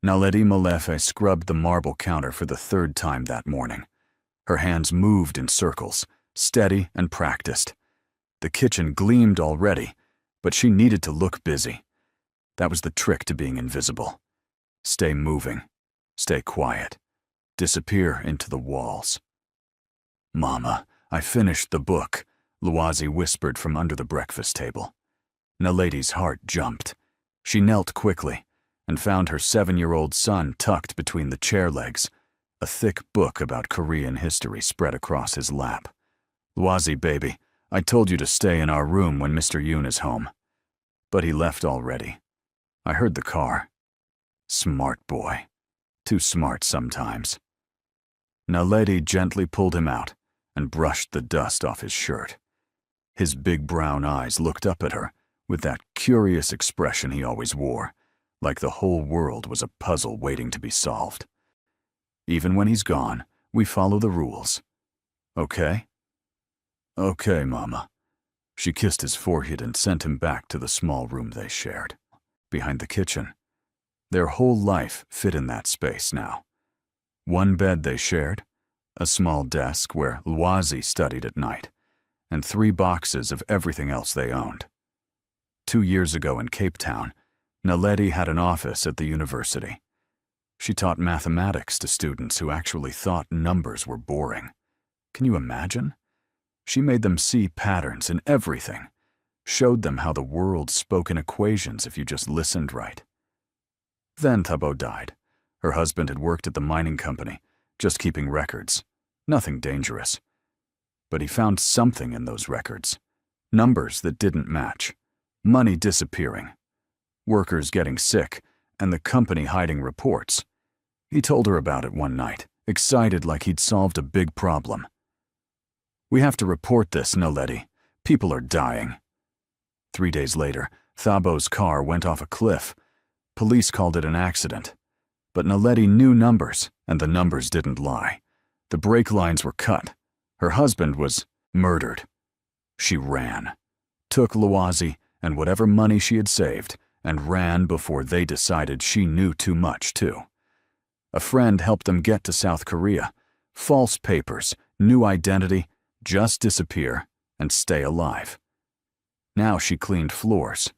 Naledi Malefe scrubbed the marble counter for the third time that morning. Her hands moved in circles, steady and practiced. The kitchen gleamed already, but she needed to look busy. That was the trick to being invisible. Stay moving. Stay quiet. Disappear into the walls. "Mama, I finished the book," Luazi whispered from under the breakfast table. Naledi's heart jumped. She knelt quickly and found her 7-year-old son tucked between the chair legs, a thick book about Korean history spread across his lap. "Luazi, baby, I told you to stay in our room when Mr. Yoon is home. But he left already. I heard the car. Smart boy. Too smart sometimes." Naledi gently pulled him out and brushed the dust off his shirt. His big brown eyes looked up at her with that curious expression he always wore, like the whole world was a puzzle waiting to be solved. "Even when he's gone, we follow the rules. Okay?" "Okay, Mama." She kissed his forehead and sent him back to the small room they shared, behind the kitchen. Their whole life fit in that space now. One bed they shared, a small desk where Luazi studied at night, and 3 boxes of everything else they owned. 2 years ago in Cape Town, Naledi had an office at the university. She taught mathematics to students who actually thought numbers were boring. Can you imagine? She made them see patterns in everything, showed them how the world spoke in equations if you just listened right. Then Thabo died. Her husband had worked at the mining company, just keeping records. Nothing dangerous. But he found something in those records. Numbers that didn't match. Money disappearing. Workers getting sick, and the company hiding reports. He told her about it one night, excited like he'd solved a big problem. "We have to report this, Naledi. People are dying." 3 days later, Thabo's car went off a cliff. Police called it an accident. But Naledi knew numbers, and the numbers didn't lie. The brake lines were cut. Her husband was murdered. She ran. Took Luazi and whatever money she had saved, and ran before they decided she knew too much, too. A friend helped them get to South Korea. False papers, new identity, just disappear, and stay alive. Now she cleaned floors.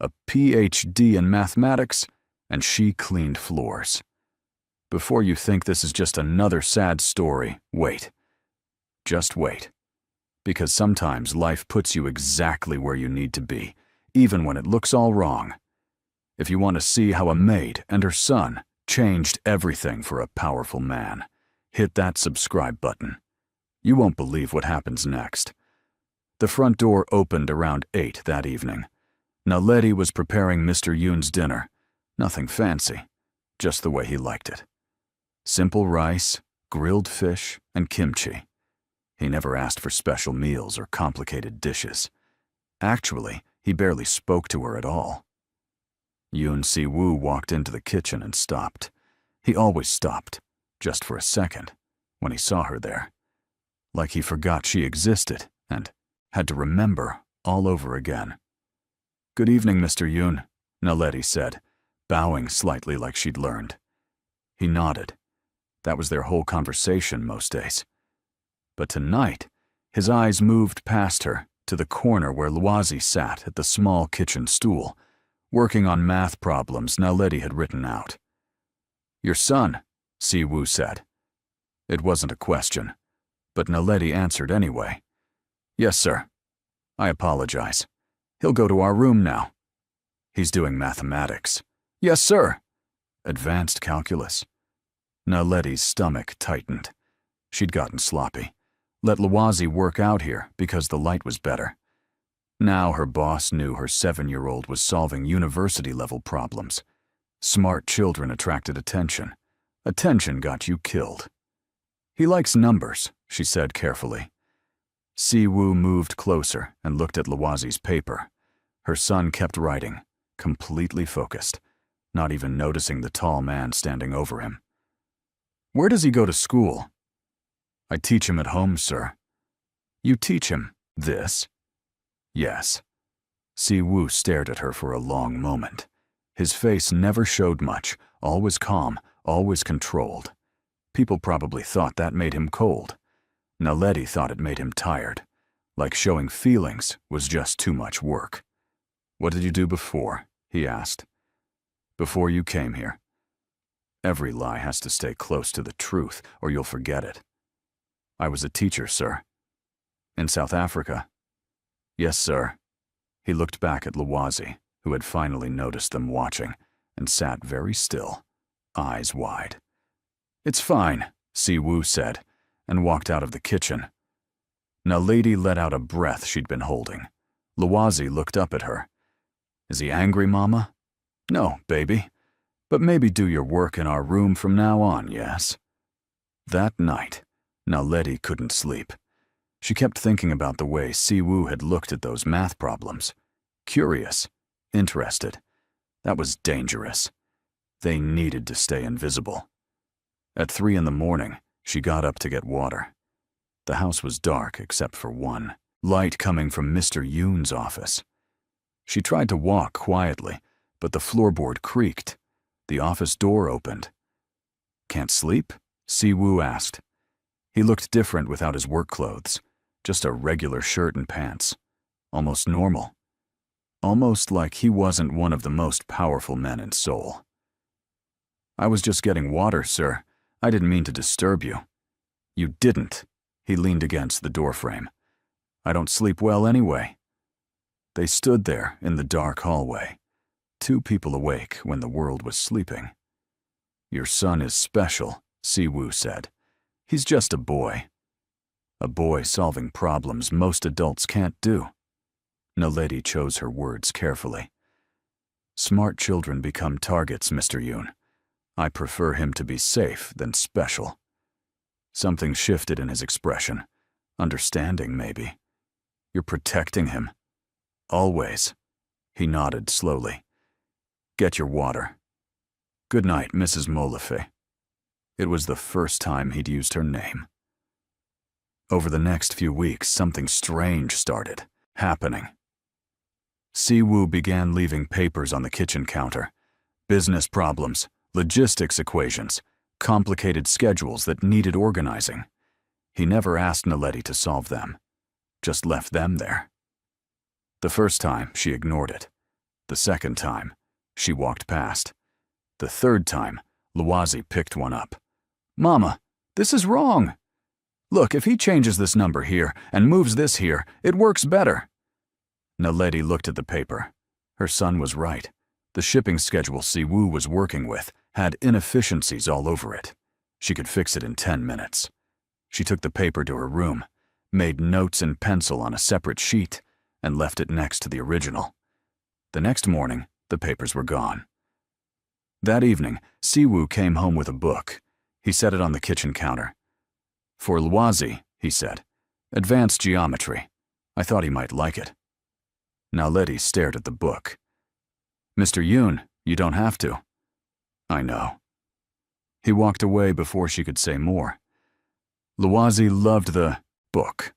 A PhD in mathematics, and she cleaned floors. Before you think this is just another sad story, wait. Just wait. Because sometimes life puts you exactly where you need to be, even when it looks all wrong. If you want to see how a maid and her son changed everything for a powerful man, hit that subscribe button. You won't believe what happens next. The front door opened around 8 that evening. Naledi was preparing Mr. Yoon's dinner. Nothing fancy, just the way he liked it. Simple rice, grilled fish, and kimchi. He never asked for special meals or complicated dishes. Actually, he barely spoke to her at all. Yoon Si-woo walked into the kitchen and stopped. He always stopped, just for a second, when he saw her there. Like he forgot she existed and had to remember all over again. "Good evening, Mr. Yoon," Naledi said, bowing slightly like she'd learned. He nodded. That was their whole conversation most days. But tonight, his eyes moved past her to the corner where Luazi sat at the small kitchen stool, working on math problems Naledi had written out. "Your son," Si-woo said. It wasn't a question, but Naledi answered anyway. "Yes, sir. I apologize. He'll go to our room now. He's doing mathematics." "Yes, sir." Advanced calculus. Naledi's stomach tightened. She'd gotten sloppy. Let Luazi work out here because the light was better. Now her boss knew her 7-year-old was solving university-level problems. Smart children attracted attention. Attention got you killed. "He likes numbers," she said carefully. Si-woo moved closer and looked at Luazi's paper. Her son kept writing, completely focused, not even noticing the tall man standing over him. "Where does he go to school?" "I teach him at home, sir." "You teach him this?" "Yes." Si-woo stared at her for a long moment. His face never showed much, always calm, always controlled. People probably thought that made him cold. Naledi thought it made him tired, like showing feelings was just too much work. "What did you do before?" he asked. "Before you came here." Every lie has to stay close to the truth, or you'll forget it. "I was a teacher, sir." "In South Africa?" "Yes, sir." He looked back at Lwazi, who had finally noticed them watching, and sat very still, eyes wide. "It's fine," Siwoo said, and walked out of the kitchen. Naledi let out a breath she'd been holding. Lwazi looked up at her. "Is he angry, Mama?" "No, baby. But maybe do your work in our room from now on, yes?" That night, Naledi couldn't sleep. She kept thinking about the way Siwoo had looked at those math problems. Curious, interested. That was dangerous. They needed to stay invisible. At 3 a.m, she got up to get water. The house was dark except for one light coming from Mr. Yoon's office. She tried to walk quietly, but the floorboard creaked. The office door opened. "Can't sleep?" Siwoo asked. He looked different without his work clothes, just a regular shirt and pants. Almost normal. Almost like he wasn't one of the most powerful men in Seoul. "I was just getting water, sir. I didn't mean to disturb you." "You didn't." He leaned against the doorframe. "I don't sleep well anyway." They stood there in the dark hallway, 2 people awake when the world was sleeping. "Your son is special," Siwoo said. "He's just a boy. A boy solving problems most adults can't do." Naledi chose her words carefully. "Smart children become targets, Mr. Yoon. I prefer him to be safe than special." Something shifted in his expression. Understanding, maybe. "You're protecting him." "Always." He nodded slowly. "Get your water." "Good night, Mrs. Molefe." It was the first time he'd used her name. Over the next few weeks, something strange started happening. Siwoo began leaving papers on the kitchen counter. Business problems, logistics equations, complicated schedules that needed organizing. He never asked Naledi to solve them, just left them there. The first time, she ignored it. The second time, she walked past. The third time, Lwazi picked one up. "Mama, this is wrong. Look, if he changes this number here and moves this here, it works better." Naledi looked at the paper. Her son was right. The shipping schedule Siwoo was working with had inefficiencies all over it. She could fix it in 10 minutes. She took the paper to her room, made notes in pencil on a separate sheet, and left it next to the original. The next morning, the papers were gone. That evening, Siwoo came home with a book. He set it on the kitchen counter. "For Lwazi," he said. "Advanced geometry. I thought he might like it." Naledi stared at the book. "Mr. Yoon, you don't have to." "I know." He walked away before she could say more. Lwazi loved the book.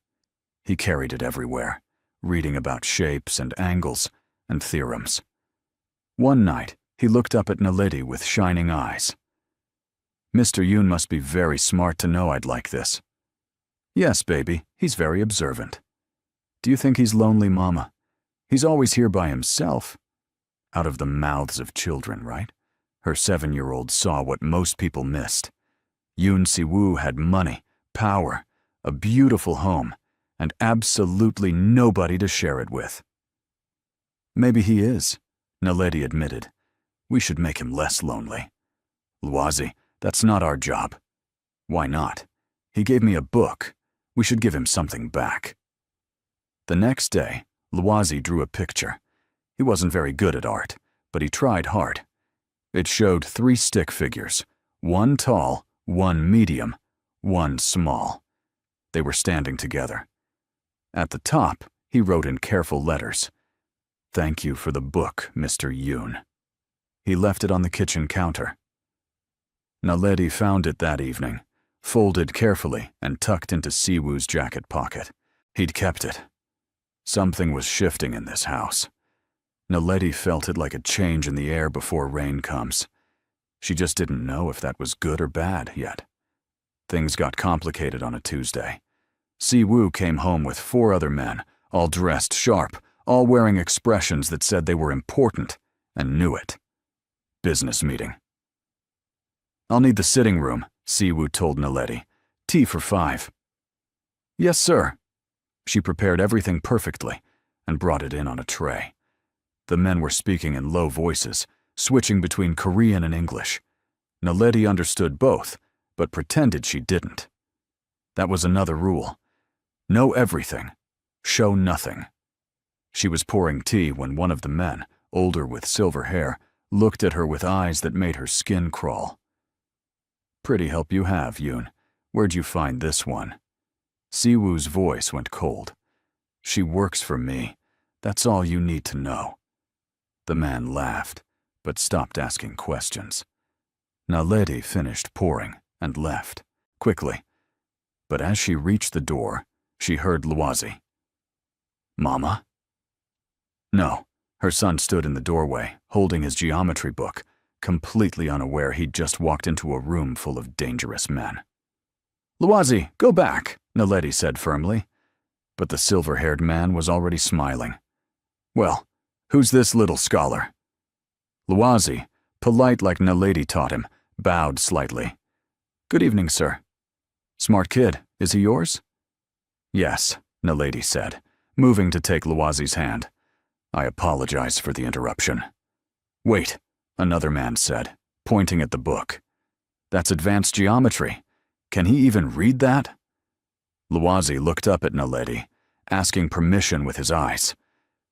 He carried it everywhere, reading about shapes and angles and theorems. One night, he looked up at Naledi with shining eyes. "Mr. Yoon must be very smart to know I'd like this." "Yes, baby, he's very observant." "Do you think he's lonely, Mama? He's always here by himself." Out of the mouths of children, right? Her 7-year-old saw what most people missed. Yoon Siwoo had money, power, a beautiful home, and absolutely nobody to share it with. "Maybe he is," Naledi admitted. "We should make him less lonely." "Lwazi, that's not our job." "Why not? He gave me a book. We should give him something back." The next day, Lwazi drew a picture. He wasn't very good at art, but he tried hard. It showed 3 stick figures, 1 tall, 1 medium, 1 small. They were standing together. At the top, he wrote in careful letters, "Thank you for the book, Mr. Yoon." He left it on the kitchen counter. Naledi found it that evening, folded carefully and tucked into Siwoo's jacket pocket. He'd kept it. Something was shifting in this house. Naledi felt it like a change in the air before rain comes. She just didn't know if that was good or bad yet. Things got complicated on a Tuesday. Si-woo came home with 4 other men, all dressed sharp, all wearing expressions that said they were important and knew it. Business meeting. "I'll need the sitting room," Si-woo told Naledi. "Tea for 5. "Yes, sir." She prepared everything perfectly and brought it in on a tray. The men were speaking in low voices, switching between Korean and English. Naledi understood both, but pretended she didn't. That was another rule. Know everything. Show nothing. She was pouring tea when one of the men, older with silver hair, looked at her with eyes that made her skin crawl. "Pretty help you have, Yoon. Where'd you find this one?" Si-woo's voice went cold. "She works for me. That's all you need to know." The man laughed, but stopped asking questions. Naledi finished pouring and left, quickly. But as she reached the door, she heard Luwazi. "Mama?" No, her son stood in the doorway, holding his geometry book, completely unaware he'd just walked into a room full of dangerous men. "Luwazi, go back," Naledi said firmly. But the silver-haired man was already smiling. "Well, who's this little scholar?" Luwazi, polite like Naledi taught him, bowed slightly. "Good evening, sir." "Smart kid, is he yours?" "Yes," Naledi said, moving to take Luwazi's hand. "I apologize for the interruption." "Wait," another man said, pointing at the book. "That's advanced geometry. Can he even read that?" Luwazi looked up at Naledi, asking permission with his eyes.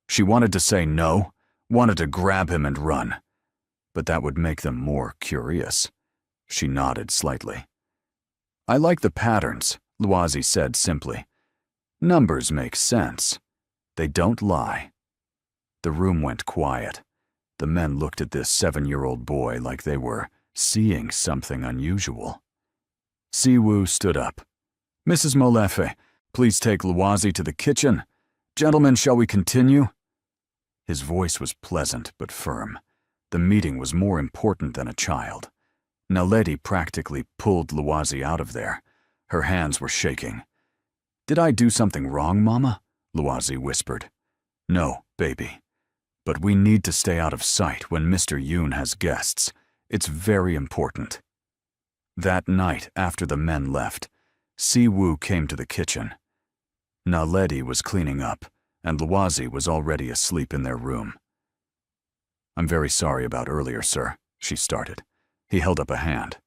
She wanted to say no, wanted to grab him and run. But that would make them more curious. She nodded slightly. "I like the patterns," Luwazi said simply. "Numbers make sense. They don't lie." The room went quiet. The men looked at this 7-year-old boy like they were seeing something unusual. Si-woo stood up. "Mrs. Molefe, please take Luwazi to the kitchen. Gentlemen, shall we continue?" His voice was pleasant but firm. The meeting was more important than a child. Naledi practically pulled Luwazi out of there. Her hands were shaking. "Did I do something wrong, Mama?" Luwazi whispered. "No, baby. But we need to stay out of sight when Mr. Yoon has guests. It's very important." That night, after the men left, Si-woo came to the kitchen. Naledi was cleaning up, and Luwazi was already asleep in their room. "I'm very sorry about earlier, sir," she started. He held up a hand.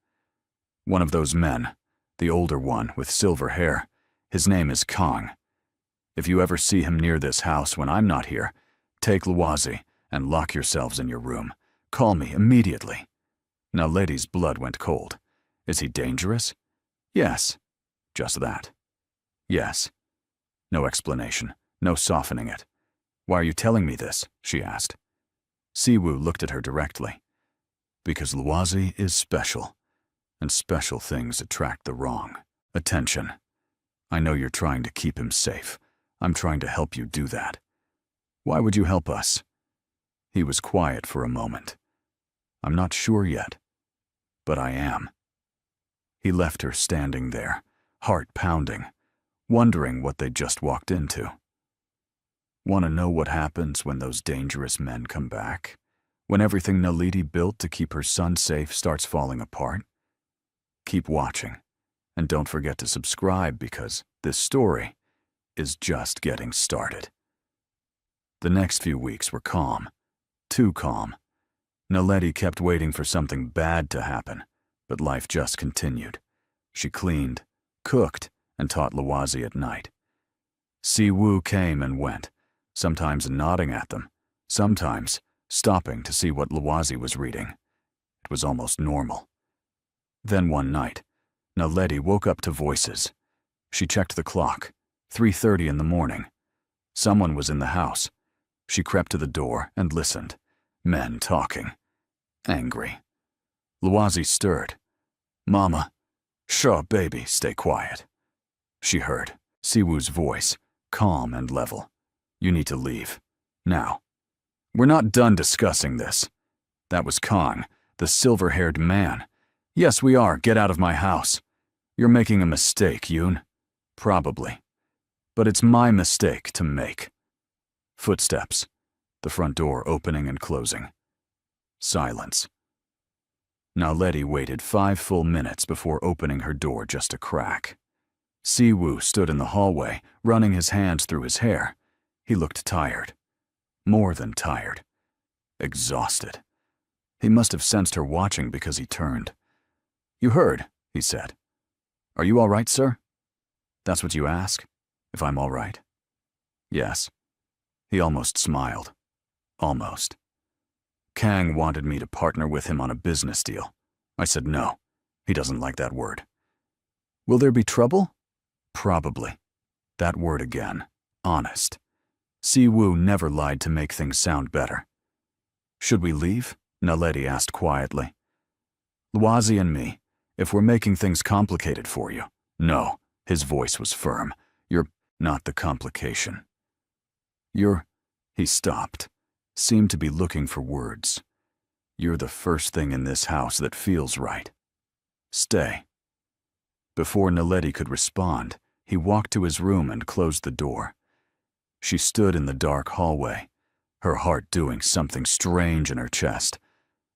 "One of those men, the older one with silver hair, his name is Kang. If you ever see him near this house when I'm not here, take Luwazi and lock yourselves in your room. Call me immediately." Naledi's blood went cold. "Is he dangerous?" "Yes." "Just that." "Yes." No explanation, no softening it. "Why are you telling me this?" she asked. Si-woo looked at her directly. "Because Luwazi is special, and special things attract the wrong attention. I know you're trying to keep him safe. I'm trying to help you do that. Why would you help us?" He was quiet for a moment. "I'm not sure yet, but I am." He left her standing there, heart pounding, wondering what they'd just walked into. Want to know what happens when those dangerous men come back? When everything Naledi built to keep her son safe starts falling apart? Keep watching, and don't forget to subscribe because this story is just getting started. The next few weeks were calm, too calm. Naledi kept waiting for something bad to happen, but life just continued. She cleaned, cooked, and taught Luwazi at night. Si-woo came and went, sometimes nodding at them, sometimes stopping to see what Luwazi was reading. It was almost normal. Then one night, Naledi woke up to voices. She checked the clock, 3:30 in the morning. Someone was in the house. She crept to the door and listened. Men talking. Angry. Luwazi stirred. "Mama, sure, baby, stay quiet." She heard Si-woo's voice, calm and level. "You need to leave. Now. We're not done discussing this." That was Kang, The silver-haired man. Yes, we are. Get out of my house. You're making a mistake, Yoon. Probably. But it's my mistake to make. Footsteps. The front door opening and closing. Silence. Naledi waited 5 full minutes before opening her door just a crack. Siwoo stood in the hallway, running his hands through his hair. He looked tired. More than tired. Exhausted. He must have sensed her watching because he turned. "You heard," he said. "Are you all right, sir?" "That's what you ask? If I'm all right?" "Yes." He almost smiled. Almost. "Kang wanted me to partner with him on a business deal. I said no. He doesn't like that word." "Will there be trouble?" "Probably." That word again. Honest. Siwoo never lied to make things sound better. "Should we leave?" Naledi asked quietly. "Luazi and me, if we're making things complicated for you." "No." His voice was firm. "You're not the complication. You're—" He stopped, seemed to be looking for words. "You're the first thing in this house that feels right. Stay." Before Naledi could respond, he walked to his room and closed the door. She stood in the dark hallway, her heart doing something strange in her chest,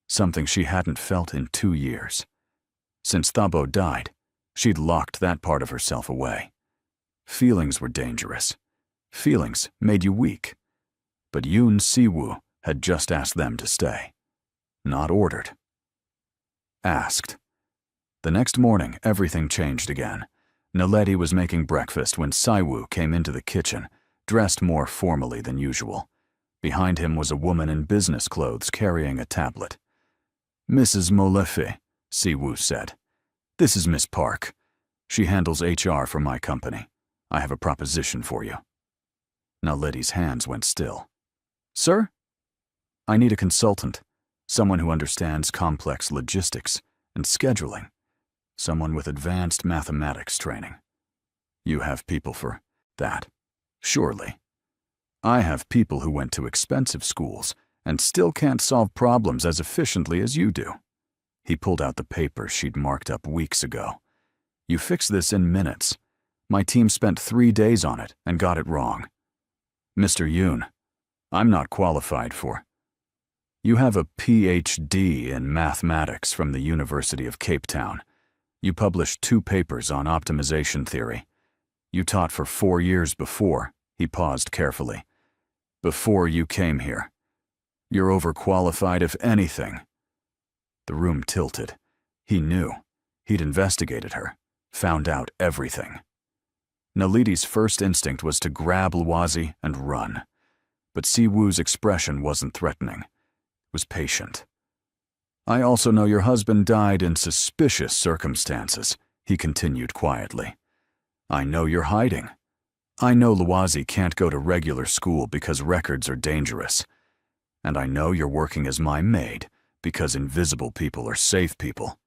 something she hadn't felt in 2 years. Since Thabo died, she'd locked that part of herself away. Feelings were dangerous. Feelings made you weak. But Yoon Siwoo had just asked them to stay. Not ordered. Asked. The next morning, everything changed again. Naledi was making breakfast when Siwoo came into the kitchen, dressed more formally than usual. Behind him was a woman in business clothes carrying a tablet. "Mrs. Molefe," Siwoo said. "This is Miss Park. She handles HR for my company. I have a proposition for you." Naledi's hands went still. "Sir?" "I need a consultant, someone who understands complex logistics and scheduling, someone with advanced mathematics training." "You have people for that, surely." "I have people who went to expensive schools and still can't solve problems as efficiently as you do." He pulled out the papers she'd marked up weeks ago. "You fix this in minutes. My team spent 3 days on it and got it wrong. Mr. Yoon, I'm not qualified for—" "You have a PhD in mathematics from the University of Cape Town. You published 2 papers on optimization theory. You taught for 4 years before." He paused carefully. "Before you came here. You're overqualified if anything." The room tilted. He knew. He'd investigated her, found out everything. Naledi's first instinct was to grab Luazi and run. But Siwoo's expression wasn't threatening. It was patient. "I also know your husband died in suspicious circumstances," he continued quietly. "I know you're hiding. I know Luazi can't go to regular school because records are dangerous. And I know you're working as my maid because invisible people are safe people."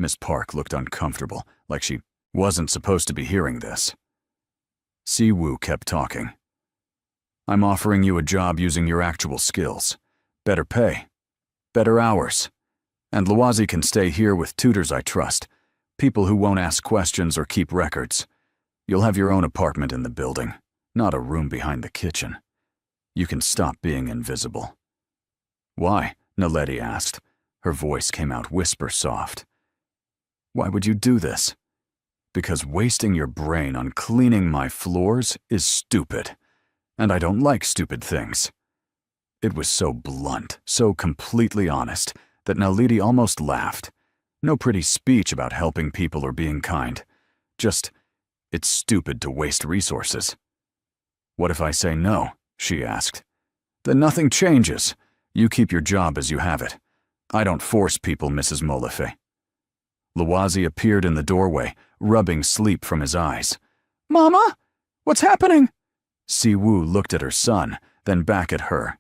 Miss Park looked uncomfortable, like she wasn't supposed to be hearing this. Siwoo kept talking. "I'm offering you a job using your actual skills. Better pay. Better hours. And Luazi can stay here with tutors I trust, people who won't ask questions or keep records. You'll have your own apartment in the building, not a room behind the kitchen. You can stop being invisible." "Why?" Naledi asked. Her voice came out whisper soft. "Why would you do this?" "Because wasting your brain on cleaning my floors is stupid. And I don't like stupid things." It was so blunt, so completely honest, that Naledi almost laughed. No pretty speech about helping people or being kind. Just, it's stupid to waste resources. "What if I say no?" she asked. "Then nothing changes. You keep your job as you have it. I don't force people, Mrs. Molefe." Luazi appeared in the doorway, rubbing sleep from his eyes. "Mama? What's happening?" Siwoo looked at her son, then back at her.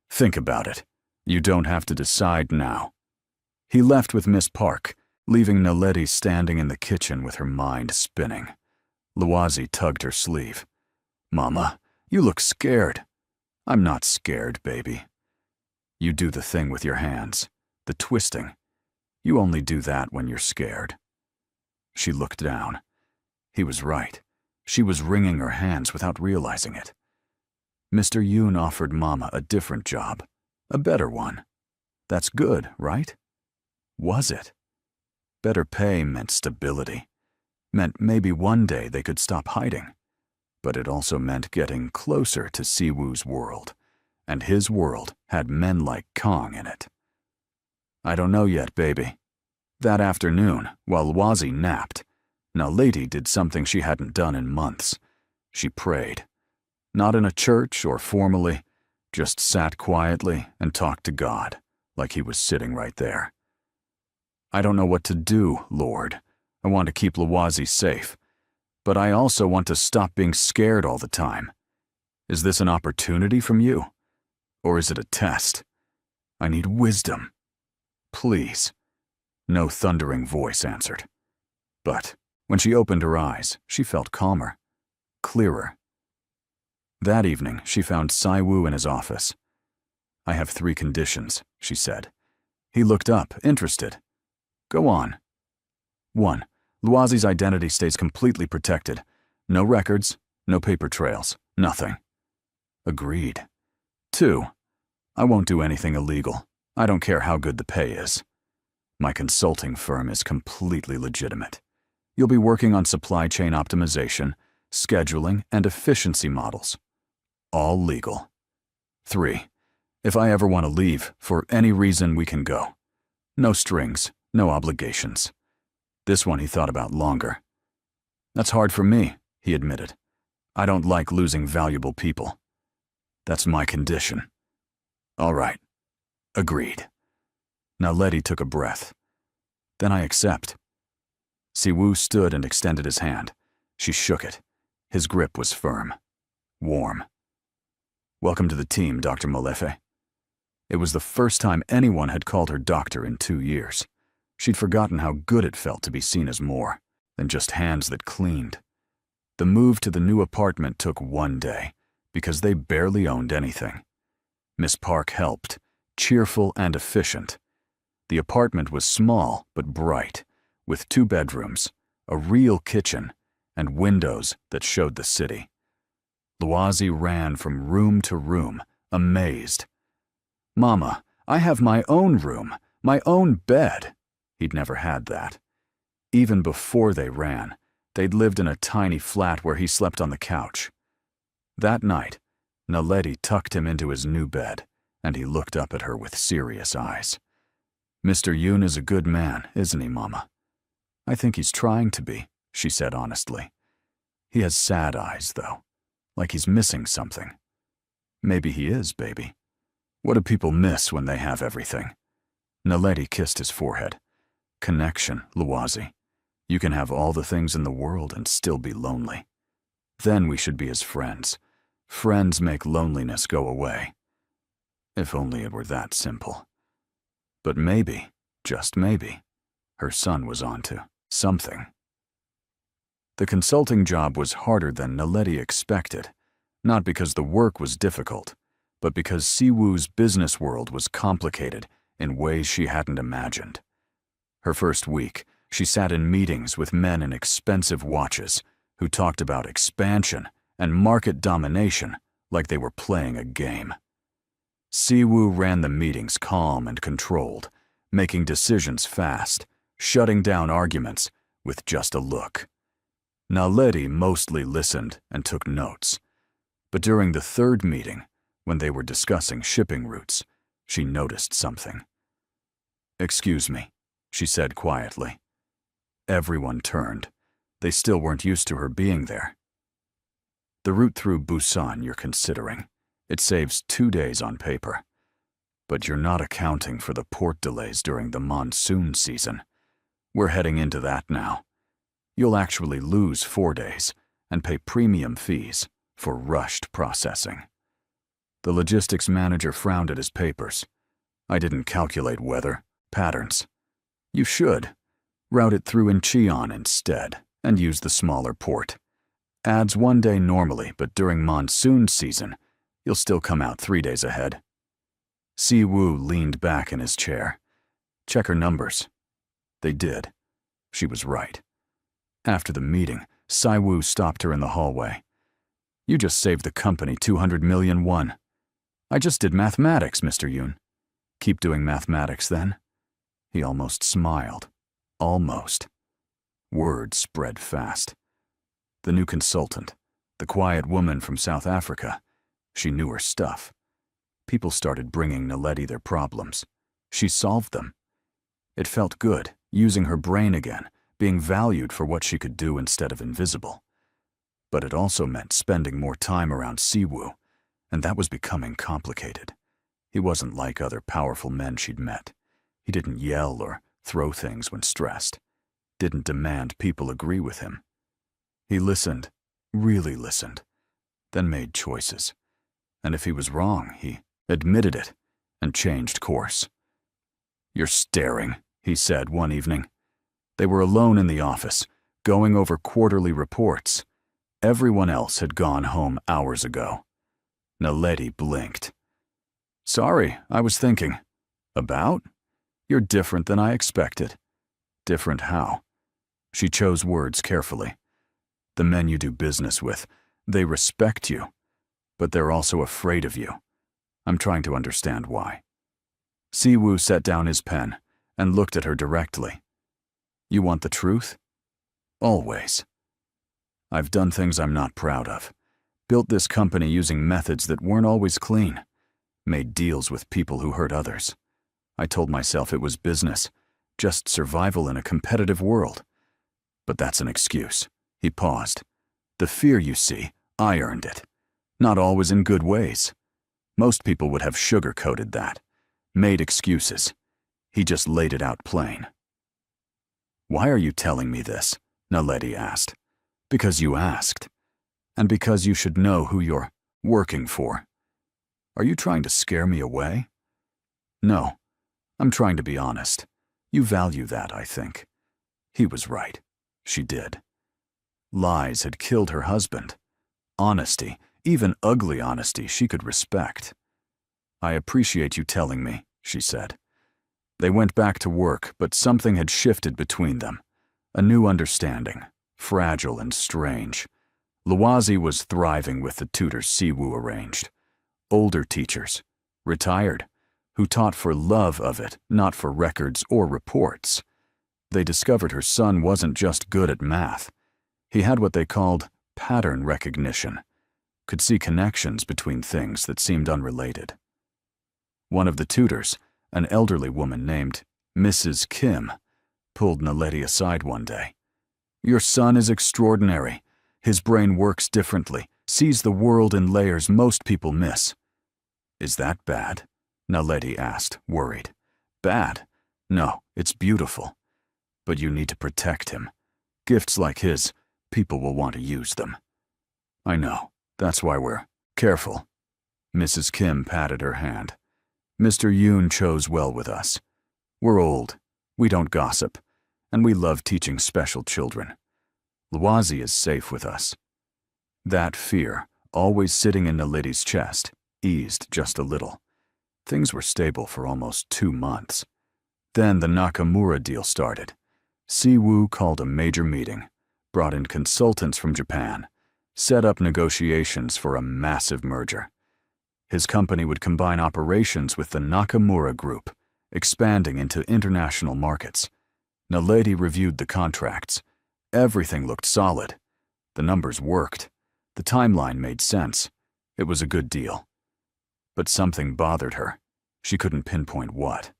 "Think about it. You don't have to decide now." He left with Miss Park, leaving Naledi standing in the kitchen with her mind spinning. Luazi tugged her sleeve. "Mama, you look scared." "I'm not scared, baby." "You do the thing with your hands, the twisting, You only do that when you're scared." She looked down. He was right. She was wringing her hands without realizing it. Mr. Yoon offered Mama a different job, a better one. That's good, right? Was it? Better pay meant stability, meant maybe one day they could stop hiding. But it also meant getting closer to Siwoo's world, and his world had men like Kong in it. "I don't know yet, baby." That afternoon, while Wazi napped, Naledi did something she hadn't done in months. She prayed. Not in a church or formally, just sat quietly and talked to God, like he was sitting right there. "I don't know what to do, Lord. I want to keep Lawazi safe, but I also want to stop being scared all the time. Is this an opportunity from you? Or is it a test? I need wisdom. Please." No thundering voice answered. But when she opened her eyes, she felt calmer, clearer. That evening, she found Siwoo in his office. "I have 3 conditions," she said. He looked up, interested. "Go on." 1. Luazi's identity stays completely protected. No records, no paper trails, nothing. Agreed. 2. I won't do anything illegal. I don't care how good the pay is. My consulting firm is completely legitimate. You'll be working on supply chain optimization, scheduling, and efficiency models. All legal. 3. If I ever want to leave, for any reason, we can go. No strings, no obligations. This one he thought about longer. "That's hard for me," he admitted. "I don't like losing valuable people. That's my condition." "All right. Agreed." Naledi took a breath. "Then I accept." Siwoo stood and extended his hand. She shook it. His grip was firm, warm. "Welcome to the team, Dr. Molefe." It was the first time anyone had called her doctor in 2 years. She'd forgotten how good it felt to be seen as more than just hands that cleaned. The move to the new apartment took 1 day, because they barely owned anything. Miss Park helped, cheerful and efficient. The apartment was small but bright, with 2 bedrooms, a real kitchen, and windows that showed the city. Luazi ran from room to room, amazed. "Mama, I have my own room, my own bed." He'd never had that. Even before they ran, they'd lived in a tiny flat where he slept on the couch. That night, Naledi tucked him into his new bed, and he looked up at her with serious eyes. "Mr. Yoon is a good man, isn't he, Mama?" "I think he's trying to be," she said honestly. "He has sad eyes, though, like he's missing something." "Maybe he is, baby. What do people miss when they have everything?" Naledi kissed his forehead. "Connection, Luazi. You can have all the things in the world and still be lonely. Then we should be as friends. Friends make loneliness go away." If only it were that simple. But maybe, just maybe, her son was onto something. The consulting job was harder than Naledi expected, not because the work was difficult, but because Siwoo's business world was complicated in ways she hadn't imagined. Her first week, she sat in meetings with men in expensive watches who talked about expansion and market domination like they were playing a game. Siwoo ran the meetings calm and controlled, making decisions fast, shutting down arguments with just a look. Naledi mostly listened and took notes. But during the 3rd meeting, when they were discussing shipping routes, she noticed something. "Excuse me," she said quietly. Everyone turned. They still weren't used to her being there. "The route through Busan you're considering. It saves 2 days on paper. But you're not accounting for the port delays during the monsoon season. We're heading into that now. You'll actually lose 4 days and pay premium fees for rushed processing." The logistics manager frowned at his papers. "I didn't calculate weather patterns." "You should. Route it through Incheon instead and use the smaller port. Adds 1 day normally, but during monsoon season, you'll still come out 3 days ahead." Siwoo leaned back in his chair. "Check her numbers. They did. She was right. After the meeting, Saiwoo stopped her in the hallway. You just saved the company 200 million won. I just did mathematics, Mr. Yoon. Keep doing mathematics then? He almost smiled. Almost. Word spread fast. The new consultant, the quiet woman from South Africa, she knew her stuff. People started bringing Naledi their problems. She solved them. It felt good, using her brain again, being valued for what she could do instead of invisible. But it also meant spending more time around Siwoo, and that was becoming complicated. He wasn't like other powerful men she'd met. He didn't yell or throw things when stressed. Didn't demand people agree with him. He listened, really listened, then made choices. And if he was wrong, he admitted it and changed course. You're staring, he said one evening. They were alone in the office, going over quarterly reports. Everyone else had gone home hours ago. Naledi blinked. Sorry, I was thinking. About? You're different than I expected. Different how? She chose words carefully. The men you do business with, they respect you, but they're also afraid of you. I'm trying to understand why. Siwoo set down his pen and looked at her directly. You want the truth? Always. I've done things I'm not proud of. Built this company using methods that weren't always clean. Made deals with people who hurt others. I told myself it was business, just survival in a competitive world. But that's an excuse. He paused. The fear you see, I earned it. Not always in good ways. Most people would have sugar-coated that. Made excuses. He just laid it out plain. Why are you telling me this? Naledi asked. Because you asked. And because you should know who you're working for. Are you trying to scare me away? No. I'm trying to be honest. You value that, I think. He was right. She did. Lies had killed her husband. Honesty, even ugly honesty, she could respect. I appreciate you telling me, she said. They went back to work, but something had shifted between them. A new understanding, fragile and strange. Luwazi was thriving with the tutors Siwoo arranged. Older teachers, retired, who taught for love of it, not for records or reports. They discovered her son wasn't just good at math. He had what they called pattern recognition, could see connections between things that seemed unrelated. One of the tutors, an elderly woman named Mrs. Kim, pulled Naledi aside one day. Your son is extraordinary. His brain works differently, sees the world in layers most people miss. Is that bad? Naledi asked, worried. Bad? No, it's beautiful. But you need to protect him. Gifts like his, people will want to use them. I know. That's why we're careful. Mrs. Kim patted her hand. Mr. Yoon chose well with us. We're old. We don't gossip. And we love teaching special children. Luwazi is safe with us. That fear, always sitting in Naledi's chest, eased just a little. Things were stable for almost 2 months. Then the Nakamura deal started. Siwoo called a major meeting, brought in consultants from Japan, set up negotiations for a massive merger. His company would combine operations with the Nakamura Group, expanding into international markets. Naledi reviewed the contracts. Everything looked solid. The numbers worked. The timeline made sense. It was a good deal. But something bothered her. She couldn't pinpoint what.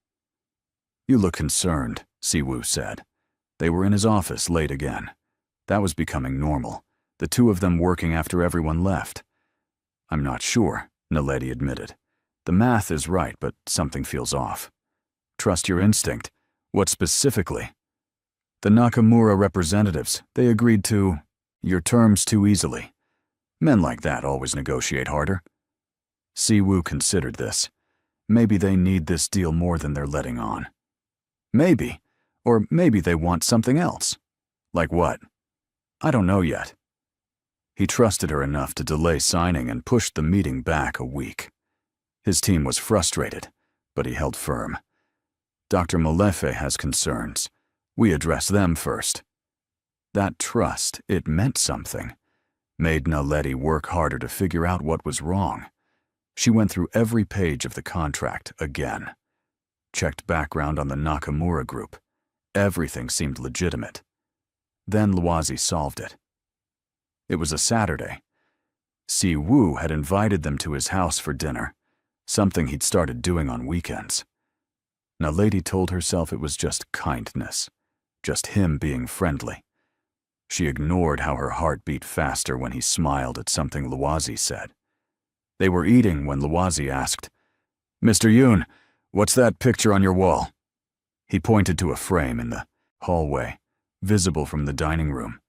You look concerned, Siwoo said. They were in his office late again. That was becoming normal, the two of them working after everyone left. I'm not sure, Naledi admitted. The math is right, but something feels off. Trust your instinct. What specifically? The Nakamura representatives, they agreed to your terms too easily. Men like that always negotiate harder. Siwoo considered this. Maybe they need this deal more than they're letting on. Maybe. Or maybe they want something else. Like what? I don't know yet. He trusted her enough to delay signing and pushed the meeting back a week. His team was frustrated, but he held firm. Dr. Molefe has concerns. We address them first. That trust, it meant something, made Naledi work harder to figure out what was wrong. She went through every page of the contract again. Checked background on the Nakamura group. Everything seemed legitimate. Then Luazi solved it. It was a Saturday. Si-woo had invited them to his house for dinner, something he'd started doing on weekends. Naledi told herself it was just kindness, just him being friendly. She ignored how her heart beat faster when he smiled at something Luazi said. They were eating when Luazi asked, "Mr. Yoon, what's that picture on your wall?" He pointed to a frame in the hallway, visible from the dining room.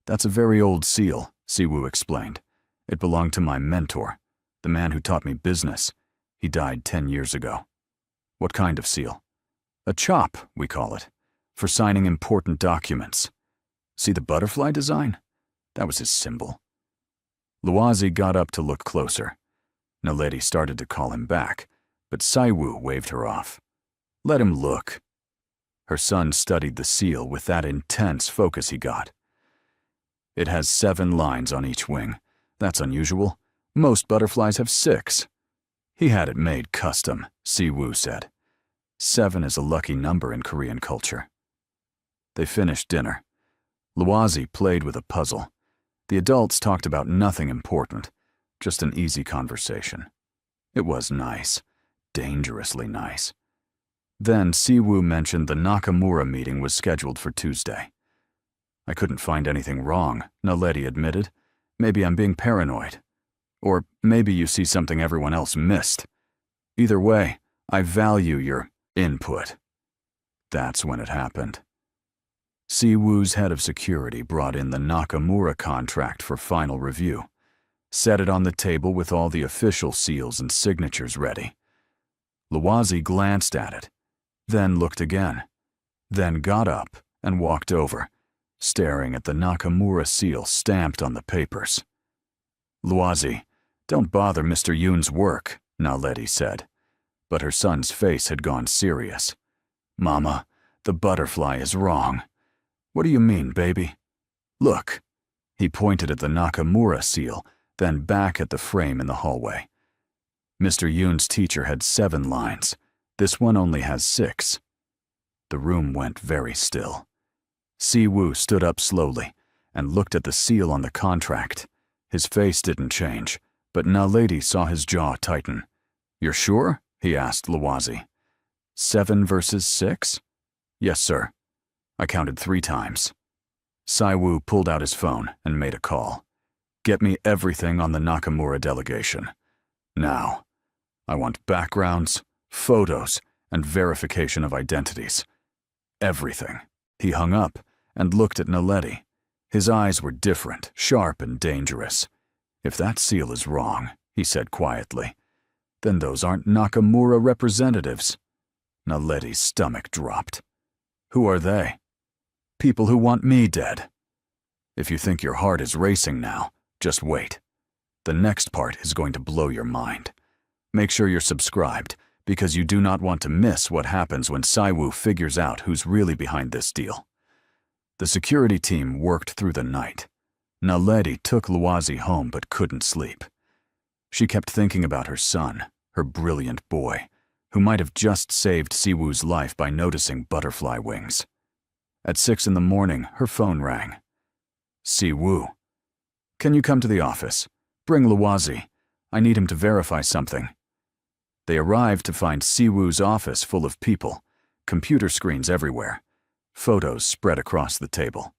"That's a very old seal," Si-woo explained. "It belonged to my mentor, the man who taught me business. He died 10 years ago." "What kind of seal?" "A chop, we call it, for signing important documents. See the butterfly design? That was his symbol." Luazi got up to look closer. Naledi started to call him back, but Si-woo waved her off. "Let him look." Her son studied the seal with that intense focus he got. "It has 7 lines on each wing. That's unusual. Most butterflies have 6. "He had it made custom," Si-woo said. 7 is a lucky number in Korean culture. They finished dinner. Luazi played with a puzzle. The adults talked about nothing important, just an easy conversation. It was nice, dangerously nice. Then Si-woo mentioned the Nakamura meeting was scheduled for Tuesday. "I couldn't find anything wrong," Naledi admitted. "Maybe I'm being paranoid. Or maybe you see something everyone else missed. Either way, I value your input." That's when it happened. Si-woo's head of security brought in the Nakamura contract for final review, set it on the table with all the official seals and signatures ready. Luazi glanced at it, then looked again, then got up and walked over, staring at the Nakamura seal stamped on the papers. "Luazi, don't bother Mr. Yoon's work," Naledi said, but her son's face had gone serious. "Mama, the butterfly is wrong." "What do you mean, baby?" "Look." He pointed at the Nakamura seal, then back at the frame in the hallway. Mr. Yoon's teacher had 7 lines. This one only has 6. The room went very still. Si-woo stood up slowly and looked at the seal on the contract. His face didn't change, but Naledi saw his jaw tighten. "You're sure?" he asked Luazi. 7 versus 6? "Yes, sir. I counted 3 times. Si-woo pulled out his phone and made a call. "Get me everything on the Nakamura delegation. Now. I want backgrounds, photos, and verification of identities. Everything." He hung up and looked at Naledi. His eyes were different, sharp and dangerous. "If that seal is wrong," he said quietly, "then those aren't Nakamura representatives." Naledi's stomach dropped. "Who are they?" "People who want me dead." If you think your heart is racing now, just wait. The next part is going to blow your mind. Make sure you're subscribed, because you do not want to miss what happens when Si-woo figures out who's really behind this deal. The security team worked through the night. Naledi took Luazi home but couldn't sleep. She kept thinking about her son, her brilliant boy, who might have just saved Si-woo's life by noticing butterfly wings. At 6 in the morning, her phone rang. "Si-woo. Can you come to the office? Bring Luazi. I need him to verify something." They arrived to find Si-woo's office full of people, computer screens everywhere, photos spread across the table.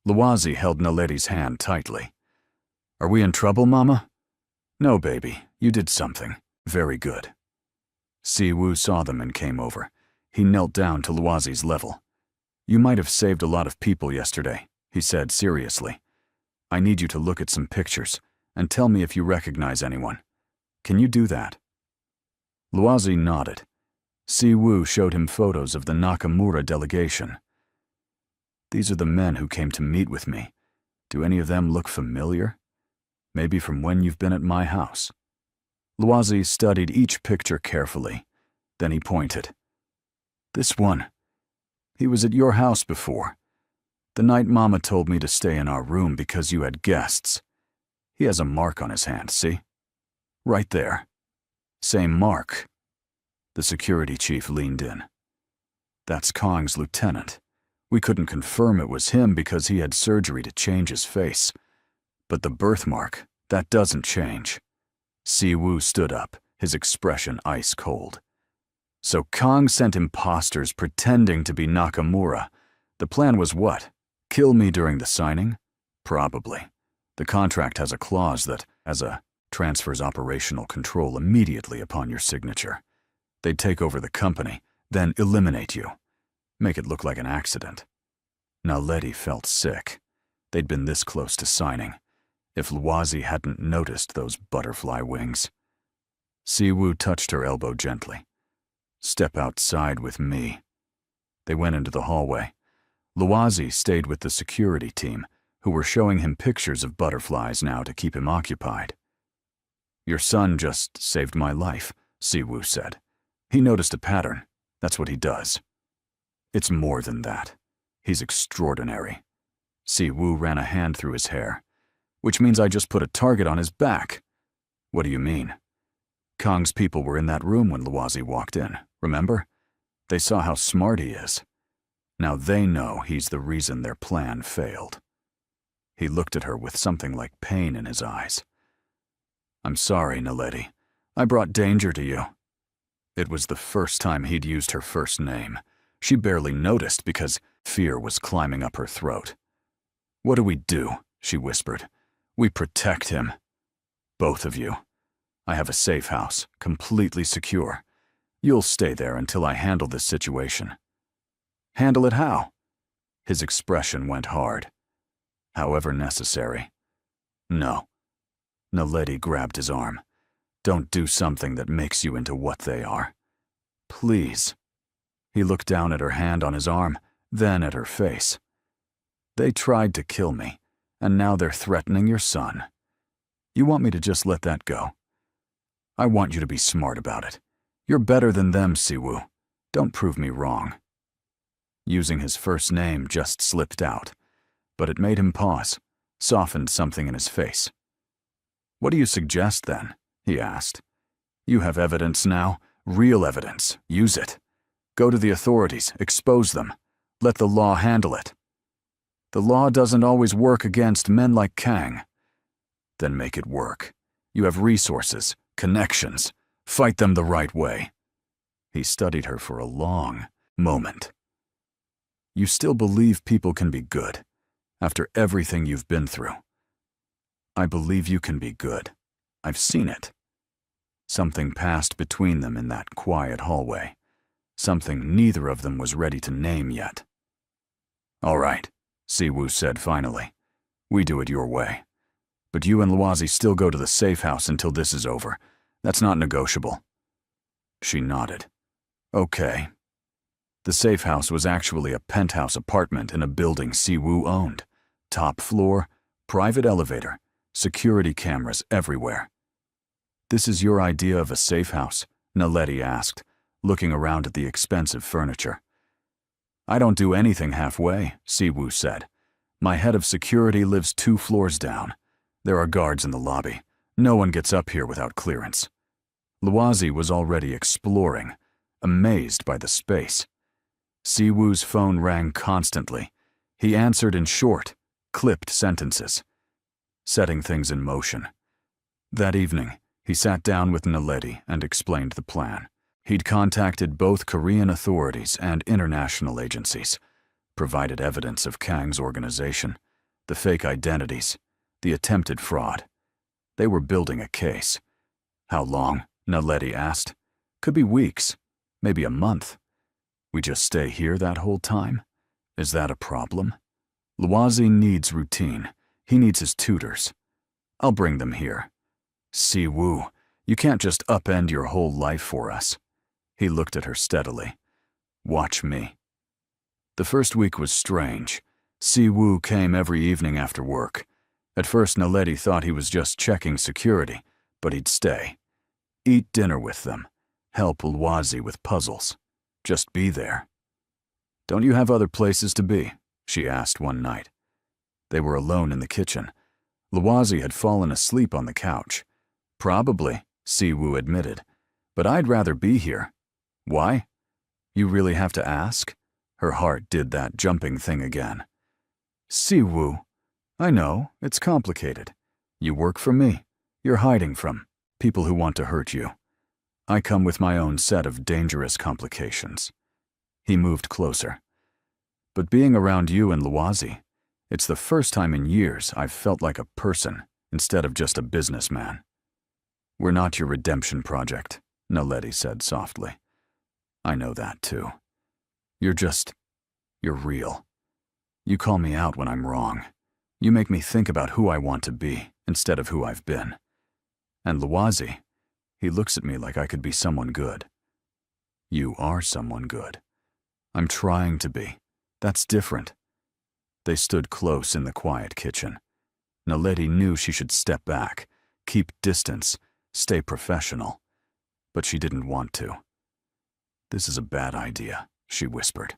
Luazi held Naledi's hand tightly. "Are we in trouble, Mama?" "No, baby. You did something. Very good." Si-woo saw them and came over. He knelt down to Luazi's level. "You might have saved a lot of people yesterday," he said seriously. "I need you to look at some pictures and tell me if you recognize anyone. Can you do that?" Luazi nodded. Si-woo showed him photos of the Nakamura delegation. "These are the men who came to meet with me. Do any of them look familiar? Maybe from when you've been at my house." Luazi studied each picture carefully. Then he pointed. "This one. He was at your house before. The night Mama told me to stay in our room because you had guests. He has a mark on his hand, see? Right there. Same mark. The security chief leaned in. That's Kong's lieutenant. We couldn't confirm it was him because he had surgery to change his face. But the birthmark, that doesn't change. Siwoo stood up, his expression ice cold. So Kong sent imposters pretending to be Nakamura. The plan was what? Kill me during the signing? Probably. The contract has a clause that, transfers operational control immediately upon your signature. They'd take over the company, then eliminate you. Make it look like an accident. Naledi felt sick. They'd been this close to signing. If Luozi hadn't noticed those butterfly wings. Siwoo touched her elbow gently. Step outside with me. They went into the hallway. Luozi stayed with the security team, who were showing him pictures of butterflies now to keep him occupied. Your son just saved my life, Siwoo said. He noticed a pattern. That's what he does. It's more than that. He's extraordinary. Siwoo ran a hand through his hair. Which means I just put a target on his back. What do you mean? Kong's people were in that room when Luozi walked in, remember? They saw how smart he is. Now they know he's the reason their plan failed. He looked at her with something like pain in his eyes. I'm sorry, Naledi. I brought danger to you. It was the first time he'd used her first name. She barely noticed because fear was climbing up her throat. What do we do? She whispered. We protect him. Both of you. I have a safe house, completely secure. You'll stay there until I handle this situation. Handle it how? His expression went hard. However necessary. No. Naledi grabbed his arm. Don't do something that makes you into what they are. Please. He looked down at her hand on his arm, then at her face. They tried to kill me, and now they're threatening your son. You want me to just let that go? I want you to be smart about it. You're better than them, Siwoo. Don't prove me wrong. Using his first name just slipped out, but it made him pause, softened something in his face. What do you suggest, then? He asked. You have evidence now, real evidence. Use it. Go to the authorities, expose them. Let the law handle it. The law doesn't always work against men like Kang. Then make it work. You have resources, connections. Fight them the right way. He studied her for a long moment. You still believe people can be good, after everything you've been through. I believe you can be good. I've seen it. Something passed between them in that quiet hallway. Something neither of them was ready to name yet. All right, Siwoo said finally. We do it your way. But you and Luozi still go to the safe house until this is over. That's not negotiable. She nodded. Okay. The safe house was actually a penthouse apartment in a building Siwoo owned. Top floor, private elevator, security cameras everywhere. This is your idea of a safe house? Naledi asked, looking around at the expensive furniture. I don't do anything halfway, Siwoo said. My head of security lives 2 floors down. There are guards in the lobby. No one gets up here without clearance. Luozi was already exploring, amazed by the space. Siwoo's phone rang constantly. He answered in short, clipped sentences, setting things in motion. That evening, he sat down with Naledi and explained the plan. He'd contacted both Korean authorities and international agencies, provided evidence of Kang's organization, the fake identities, the attempted fraud. They were building a case. How long? Naledi asked. Could be weeks, maybe a month. We just stay here that whole time? Is that a problem? Luozi needs routine. He needs his tutors. I'll bring them here. Siwoo, you can't just upend your whole life for us. He looked at her steadily. Watch me. The first week was strange. Siwoo came every evening after work. At first, Naledi thought he was just checking security, but he'd stay. Eat dinner with them. Help Luozi with puzzles. Just be there. "Don't you have other places to be?" she asked one night. They were alone in the kitchen. Luwazi had fallen asleep on the couch. "Probably," Siwoo admitted, "but I'd rather be here." "Why?" "You really have to ask?" Her heart did that jumping thing again. "Siwoo, I know, it's complicated. You work for me. You're hiding from people who want to hurt you. I come with my own set of dangerous complications." He moved closer. "But being around you and Luwazi, it's the first time in years I've felt like a person instead of just a businessman." "We're not your redemption project," Naledi said softly. "I know that too. You're real. You call me out when I'm wrong. You make me think about who I want to be instead of who I've been. And Luwazi, he looks at me like I could be someone good." "You are someone good." "I'm trying to be. That's different." They stood close in the quiet kitchen. Naledi knew she should step back, keep distance, stay professional. But she didn't want to. "This is a bad idea," she whispered.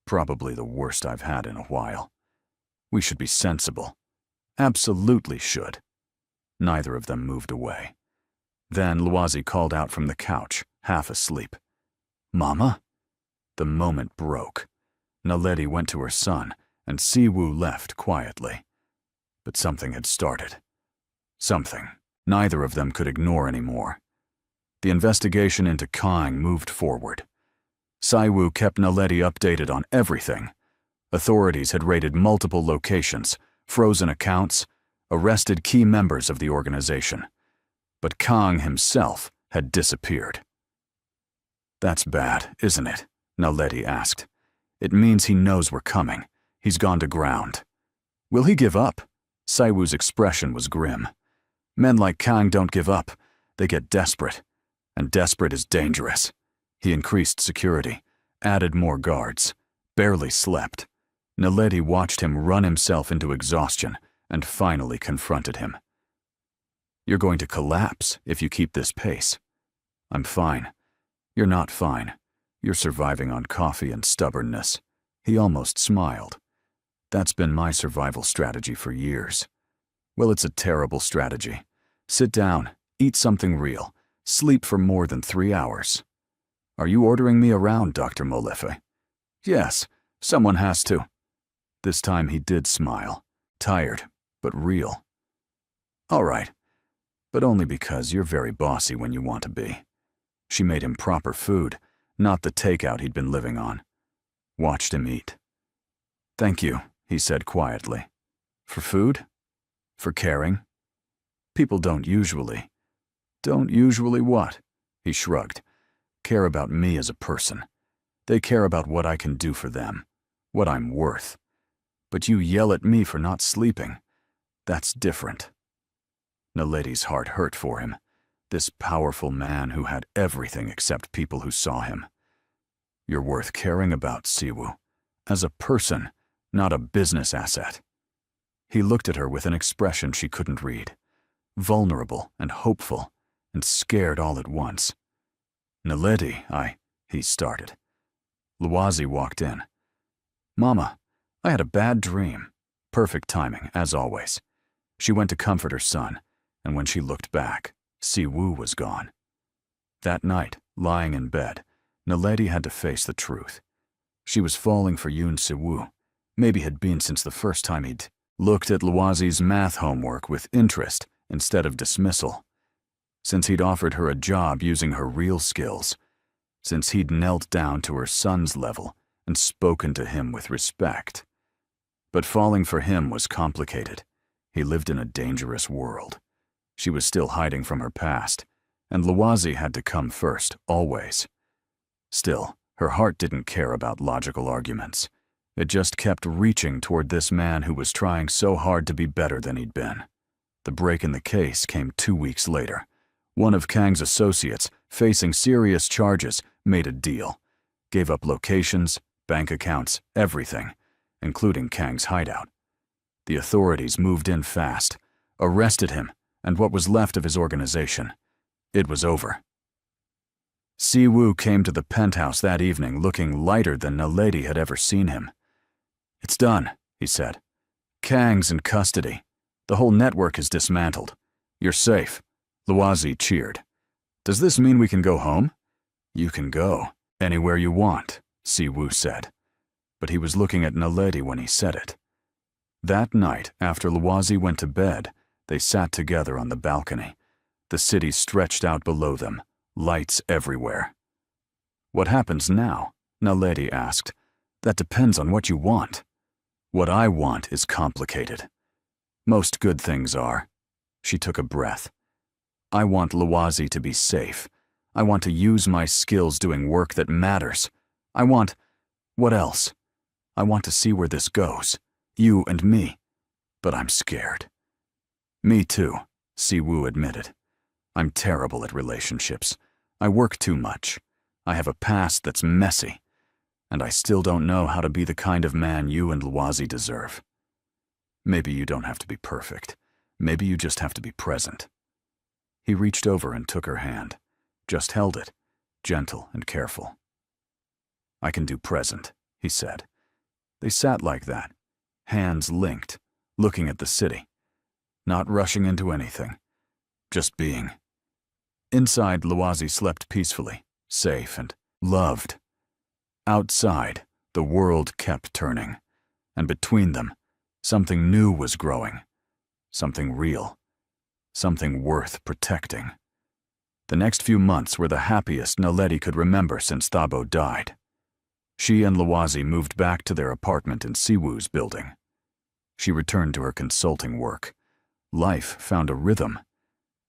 "Probably the worst I've had in a while. We should be sensible. Absolutely should." Neither of them moved away. Then Luwazi called out from the couch, half asleep. "Mama?" The moment broke. Naledi went to her son, and Siwoo left quietly. But something had started. Something neither of them could ignore anymore. The investigation into Kang moved forward. Siwoo kept Naledi updated on everything. Authorities had raided multiple locations, frozen accounts, arrested key members of the organization. But Kang himself had disappeared. "That's bad, isn't it?" Naledi asked. "It means he knows we're coming. He's gone to ground." "Will he give up?" Siwoo's expression was grim. "Men like Kang don't give up. They get desperate. And desperate is dangerous." He increased security, added more guards, barely slept. Naledi watched him run himself into exhaustion and finally confronted him. "You're going to collapse if you keep this pace." "I'm fine." "You're not fine. You're surviving on coffee and stubbornness." He almost smiled. "That's been my survival strategy for years." "Well, it's a terrible strategy. Sit down, eat something real, sleep for more than 3 hours." "Are you ordering me around, Dr. Molefe?" "Yes, someone has to." This time he did smile, tired, but real. "All right, but only because you're very bossy when you want to be." She made him proper food, not the takeout he'd been living on. Watched him eat. "Thank you," he said quietly. "For food? For caring? People don't usually." "Don't usually what?" He shrugged. "Care about me as a person. They care about what I can do for them, what I'm worth. But you yell at me for not sleeping. That's different." Naledi's heart hurt for him, this powerful man who had everything except people who saw him. "You're worth caring about, Siwoo. As a person, not a business asset." He looked at her with an expression she couldn't read. Vulnerable and hopeful and scared all at once. "Naledi, he started. Luwazi walked in. "Mama, I had a bad dream." Perfect timing, as always. She went to comfort her son, and when she looked back, Siwoo was gone. That night, lying in bed, Naledi had to face the truth. She was falling for Yoon Siwoo, maybe had been since the first time he'd looked at Luwazi's math homework with interest instead of dismissal. Since he'd offered her a job using her real skills. Since he'd knelt down to her son's level and spoken to him with respect. But falling for him was complicated. He lived in a dangerous world. She was still hiding from her past, and Luwazi had to come first, always. Still, her heart didn't care about logical arguments. It just kept reaching toward this man who was trying so hard to be better than he'd been. The break in the case came 2 weeks later. One of Kang's associates, facing serious charges, made a deal. Gave up locations, bank accounts, everything, including Kang's hideout. The authorities moved in fast, arrested him, and what was left of his organization. It was over. Siwoo came to the penthouse that evening looking lighter than Naledi had ever seen him. "It's done," he said. "Kang's in custody. The whole network is dismantled. You're safe." Luazi cheered. "Does this mean we can go home?" "You can go anywhere you want," Siwoo said. But he was looking at Naledi when he said it. That night, after Luazi went to bed, they sat together on the balcony. The city stretched out below them, lights everywhere. "What happens now?" Naledi asked. "That depends on what you want." "What I want is complicated. Most good things are." She took a breath. "I want Luazi to be safe. I want to use my skills doing work that matters. I want... what else? I want to see where this goes. You and me. But I'm scared." "Me too," Siwoo admitted. "I'm terrible at relationships. I work too much. I have a past that's messy. And I still don't know how to be the kind of man you and Luazi deserve. Maybe you don't have to be perfect. Maybe you just have to be present." He reached over and took her hand, just held it, gentle and careful. "I can do present," he said. They sat like that, hands linked, looking at the city, not rushing into anything, just being. Inside, Luazi slept peacefully, safe and loved. Outside, the world kept turning, and between them, something new was growing, something real, something worth protecting. The next few months were the happiest Naledi could remember since Thabo died. She and Luazi moved back to their apartment in Siwoo's building. She returned to her consulting work. Life found a rhythm,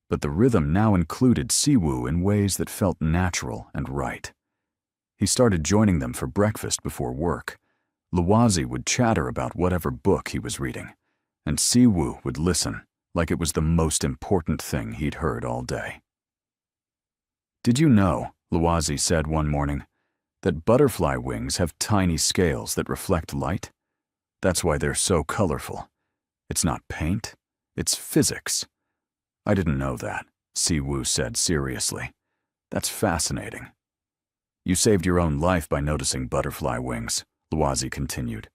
but the rhythm now included Siwoo in ways that felt natural and right. He started joining them for breakfast before work. Luazi would chatter about whatever book he was reading, and Siwoo would listen like it was the most important thing he'd heard all day. "Did you know," Luazi said one morning, "that butterfly wings have tiny scales that reflect light? That's why they're so colorful. It's not paint, it's physics." "I didn't know that," Siwoo said seriously. "That's fascinating." "You saved your own life by noticing butterfly wings," Luazi continued.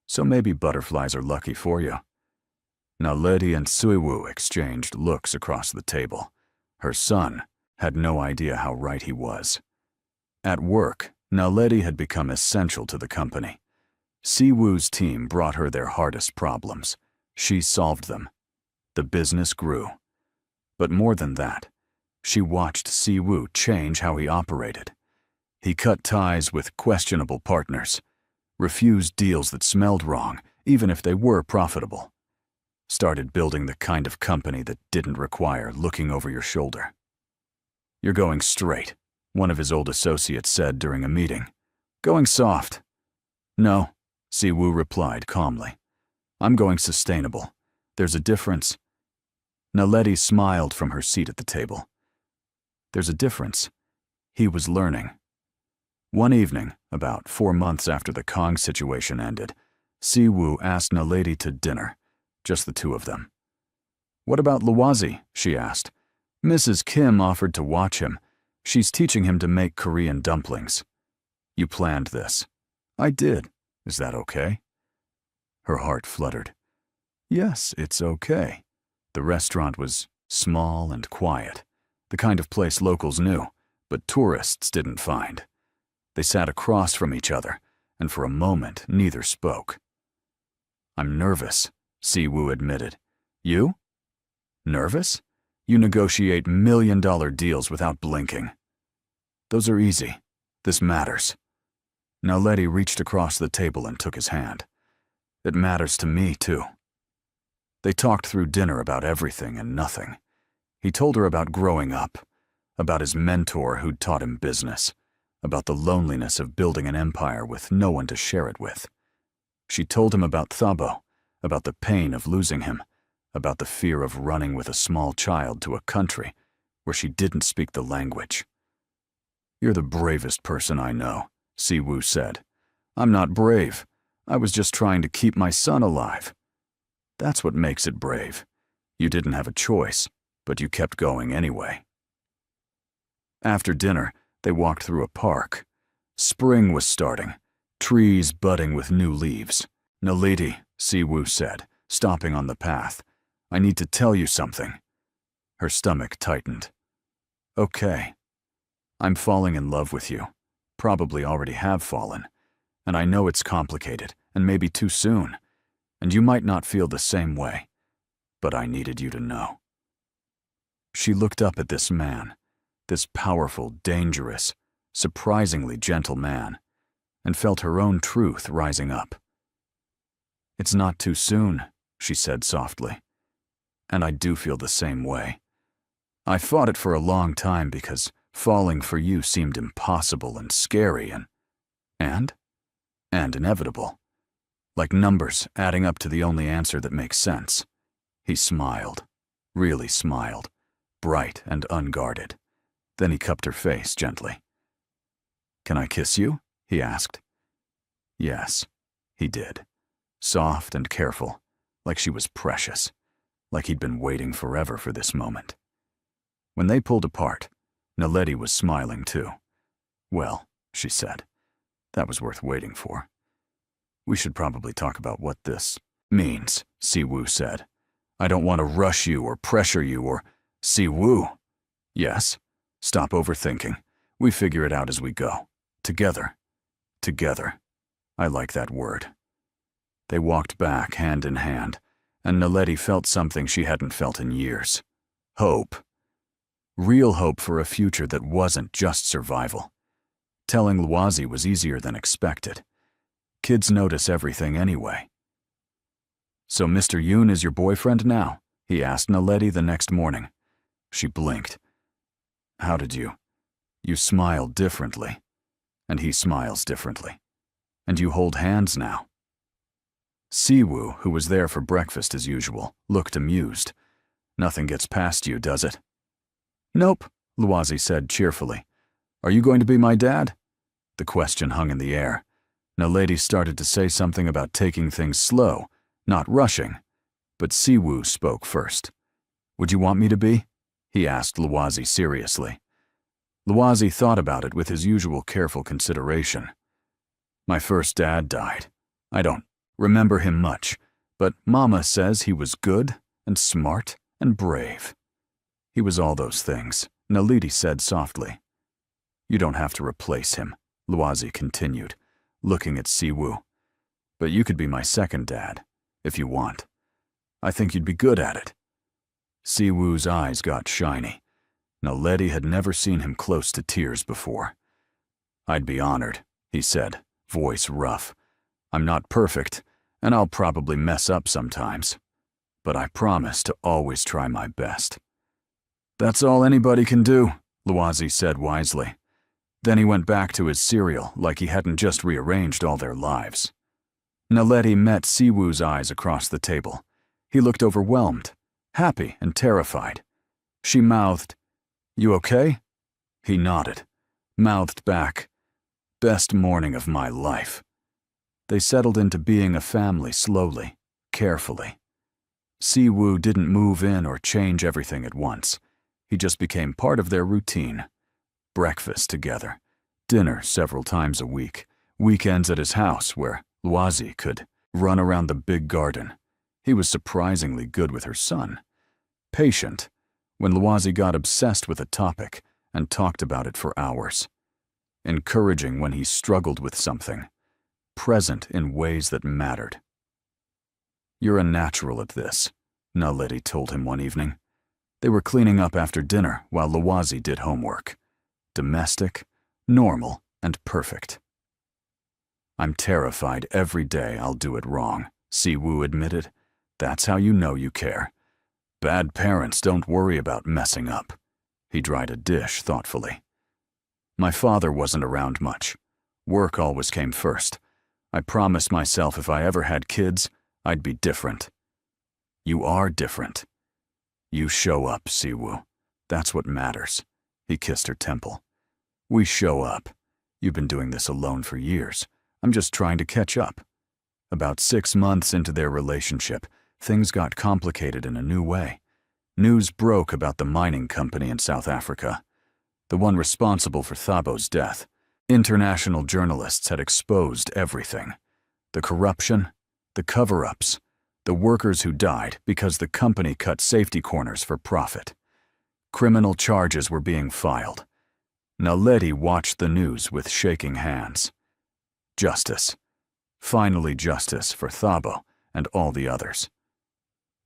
"So maybe butterflies are lucky for you." Naledi and Siwoo exchanged looks across the table. Her son had no idea how right he was. At work, Naledi had become essential to the company. Siwoo's team brought her their hardest problems. She solved them. The business grew. But more than that, she watched Siwoo change how he operated. He cut ties with questionable partners, refused deals that smelled wrong, even if they were profitable, started building the kind of company that didn't require looking over your shoulder. "You're going straight," one of his old associates said during a meeting. "Going soft." "No," Siwoo replied calmly. "I'm going sustainable. There's a difference." Naledi smiled from her seat at the table. There's a difference. He was learning. One evening, about 4 months after the Kong situation ended, Siwoo asked Naledi to dinner, just the two of them. "What about Luazi?" she asked. "Mrs. Kim offered to watch him. She's teaching him to make Korean dumplings." "You planned this." "I did. Is that okay?" Her heart fluttered. "Yes, it's okay." The restaurant was small and quiet, the kind of place locals knew, but tourists didn't find. They sat across from each other, and for a moment neither spoke. "I'm nervous," Siwoo admitted. "You? Nervous? You negotiate million-dollar deals without blinking." "Those are easy. This matters." Naledi reached across the table and took his hand. "It matters to me, too." They talked through dinner about everything and nothing. He told her about growing up, about his mentor who'd taught him business, about the loneliness of building an empire with no one to share it with. She told him about Thabo, about the pain of losing him, about the fear of running with a small child to a country where she didn't speak the language. "You're the bravest person I know," Siwoo said. "I'm not brave. I was just trying to keep my son alive." "That's what makes it brave. You didn't have a choice, but you kept going anyway." After dinner, They walked through a park. Spring was starting, trees budding with new leaves. "Naledi," Siwoo said, stopping on the path. "I need to tell you something." Her stomach tightened. "Okay. I'm falling in love with you. Probably already have fallen. And I know it's complicated, and maybe too soon. And you might not feel the same way. But I needed you to know." She looked up at this man, this powerful, dangerous, surprisingly gentle man, and felt her own truth rising up. "It's not too soon," she said softly. "And I do feel the same way. I fought it for a long time because falling for you seemed impossible and scary and inevitable. Like numbers adding up to the only answer that makes sense." He smiled, really smiled, bright and unguarded. Then he cupped her face gently. "Can I kiss you?" he asked. Yes, he did. Soft and careful, like she was precious, like he'd been waiting forever for this moment. When they pulled apart, Naledi was smiling too. "Well," she said, "that was worth waiting for." "We should probably talk about what this means," Siwoo said. "I don't want to rush you or pressure you or—" "Siwoo." "Yes? Stop overthinking. We figure it out as we go. Together. Together. I like that word." They walked back hand in hand, and Naledi felt something she hadn't felt in years. Hope. Real hope for a future that wasn't just survival. Telling Luazi was easier than expected. Kids notice everything anyway. "So Mr. Yoon is your boyfriend now?" he asked Naledi the next morning. She blinked. "How did you? You smile differently. And he smiles differently. And you hold hands now." Siwoo, who was there for breakfast as usual, looked amused. "Nothing gets past you, does it?" "Nope," Luazi said cheerfully. "Are you going to be my dad?" The question hung in the air. Naledi started to say something about taking things slow, not rushing. But Siwoo spoke first. "Would you want me to be?" he asked Luazi seriously. Luazi thought about it with his usual careful consideration. "My first dad died. I don't remember him much, but Mama says he was good and smart and brave." "He was all those things," Naledi said softly. "You don't have to replace him," Luazi continued, looking at Siwoo. "But you could be my second dad, if you want. I think you'd be good at it." Siwoo's eyes got shiny. Naledi had never seen him close to tears before. "I'd be honored," he said, voice rough. "I'm not perfect, and I'll probably mess up sometimes. But I promise to always try my best." "That's all anybody can do," Luazi said wisely. Then he went back to his cereal like he hadn't just rearranged all their lives. Naledi met Siwoo's eyes across the table. He looked overwhelmed, happy and terrified. She mouthed, "You okay?" He nodded, mouthed back, "Best morning of my life." They settled into being a family slowly, carefully. Siwoo didn't move in or change everything at once. He just became part of their routine. Breakfast together, dinner several times a week, weekends at his house where Luazi could run around the big garden. He was surprisingly good with her son. Patient, when Luazi got obsessed with a topic and talked about it for hours. Encouraging when he struggled with something. Present in ways that mattered. "You're a natural at this," Naledi told him one evening. They were cleaning up after dinner while Luazi did homework. Domestic, normal, and perfect. "I'm terrified every day I'll do it wrong," Siwoo admitted. "That's how you know you care. Bad parents don't worry about messing up." He dried a dish thoughtfully. "My father wasn't around much. Work always came first. I promised myself if I ever had kids, I'd be different." "You are different. You show up, Siwoo. That's what matters." He kissed her temple. "We show up. You've been doing this alone for years. I'm just trying to catch up." About 6 months into their relationship, things got complicated in a new way. News broke about the mining company in South Africa. the one responsible for Thabo's death. International journalists had exposed everything. The corruption, the cover-ups, the workers who died because the company cut safety corners for profit. Criminal charges were being filed. Naledi watched the news with shaking hands. Justice. Finally justice for Thabo and all the others.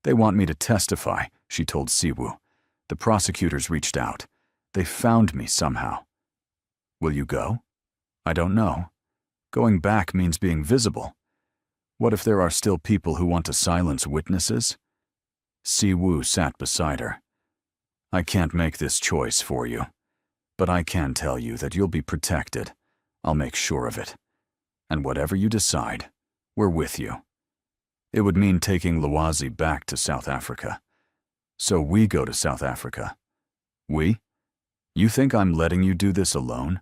They want me to testify, she told Siwoo. The prosecutors reached out. They found me somehow. Will you go? I don't know. Going back means being visible. What if there are still people who want to silence witnesses? Siwoo sat beside her. I can't make this choice for you, but I can tell you that you'll be protected. I'll make sure of it. And whatever you decide, we're with you. It would mean taking Lwazi back to South Africa. So we go to South Africa. We? You think I'm letting you do this alone?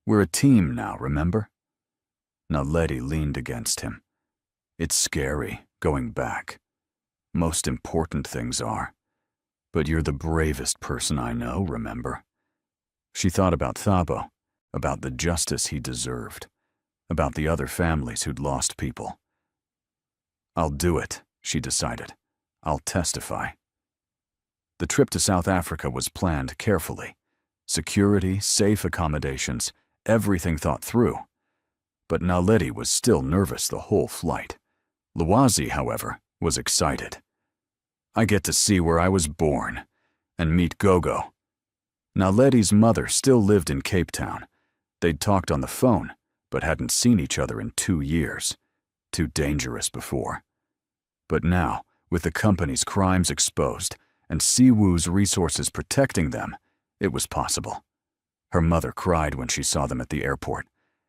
We're a team now, remember? Naledi leaned against him. It's scary, going back. Most important things are. But you're the bravest person I know, remember? She thought about Thabo, about the justice he deserved, about the other families who'd lost people. I'll do it, she decided. I'll testify. The trip to South Africa was planned carefully. Security, safe accommodations, everything thought through. But Naledi was still nervous the whole flight. Lwazi, however, was excited. I get to see where I was born and meet Gogo. Naledi's mother still lived in Cape Town. They'd talked on the phone, but hadn't seen each other in 2 years. Too dangerous before. But now, with the company's crimes exposed and Siwoo's resources protecting them, it was possible. Her mother cried when she saw them at the airport,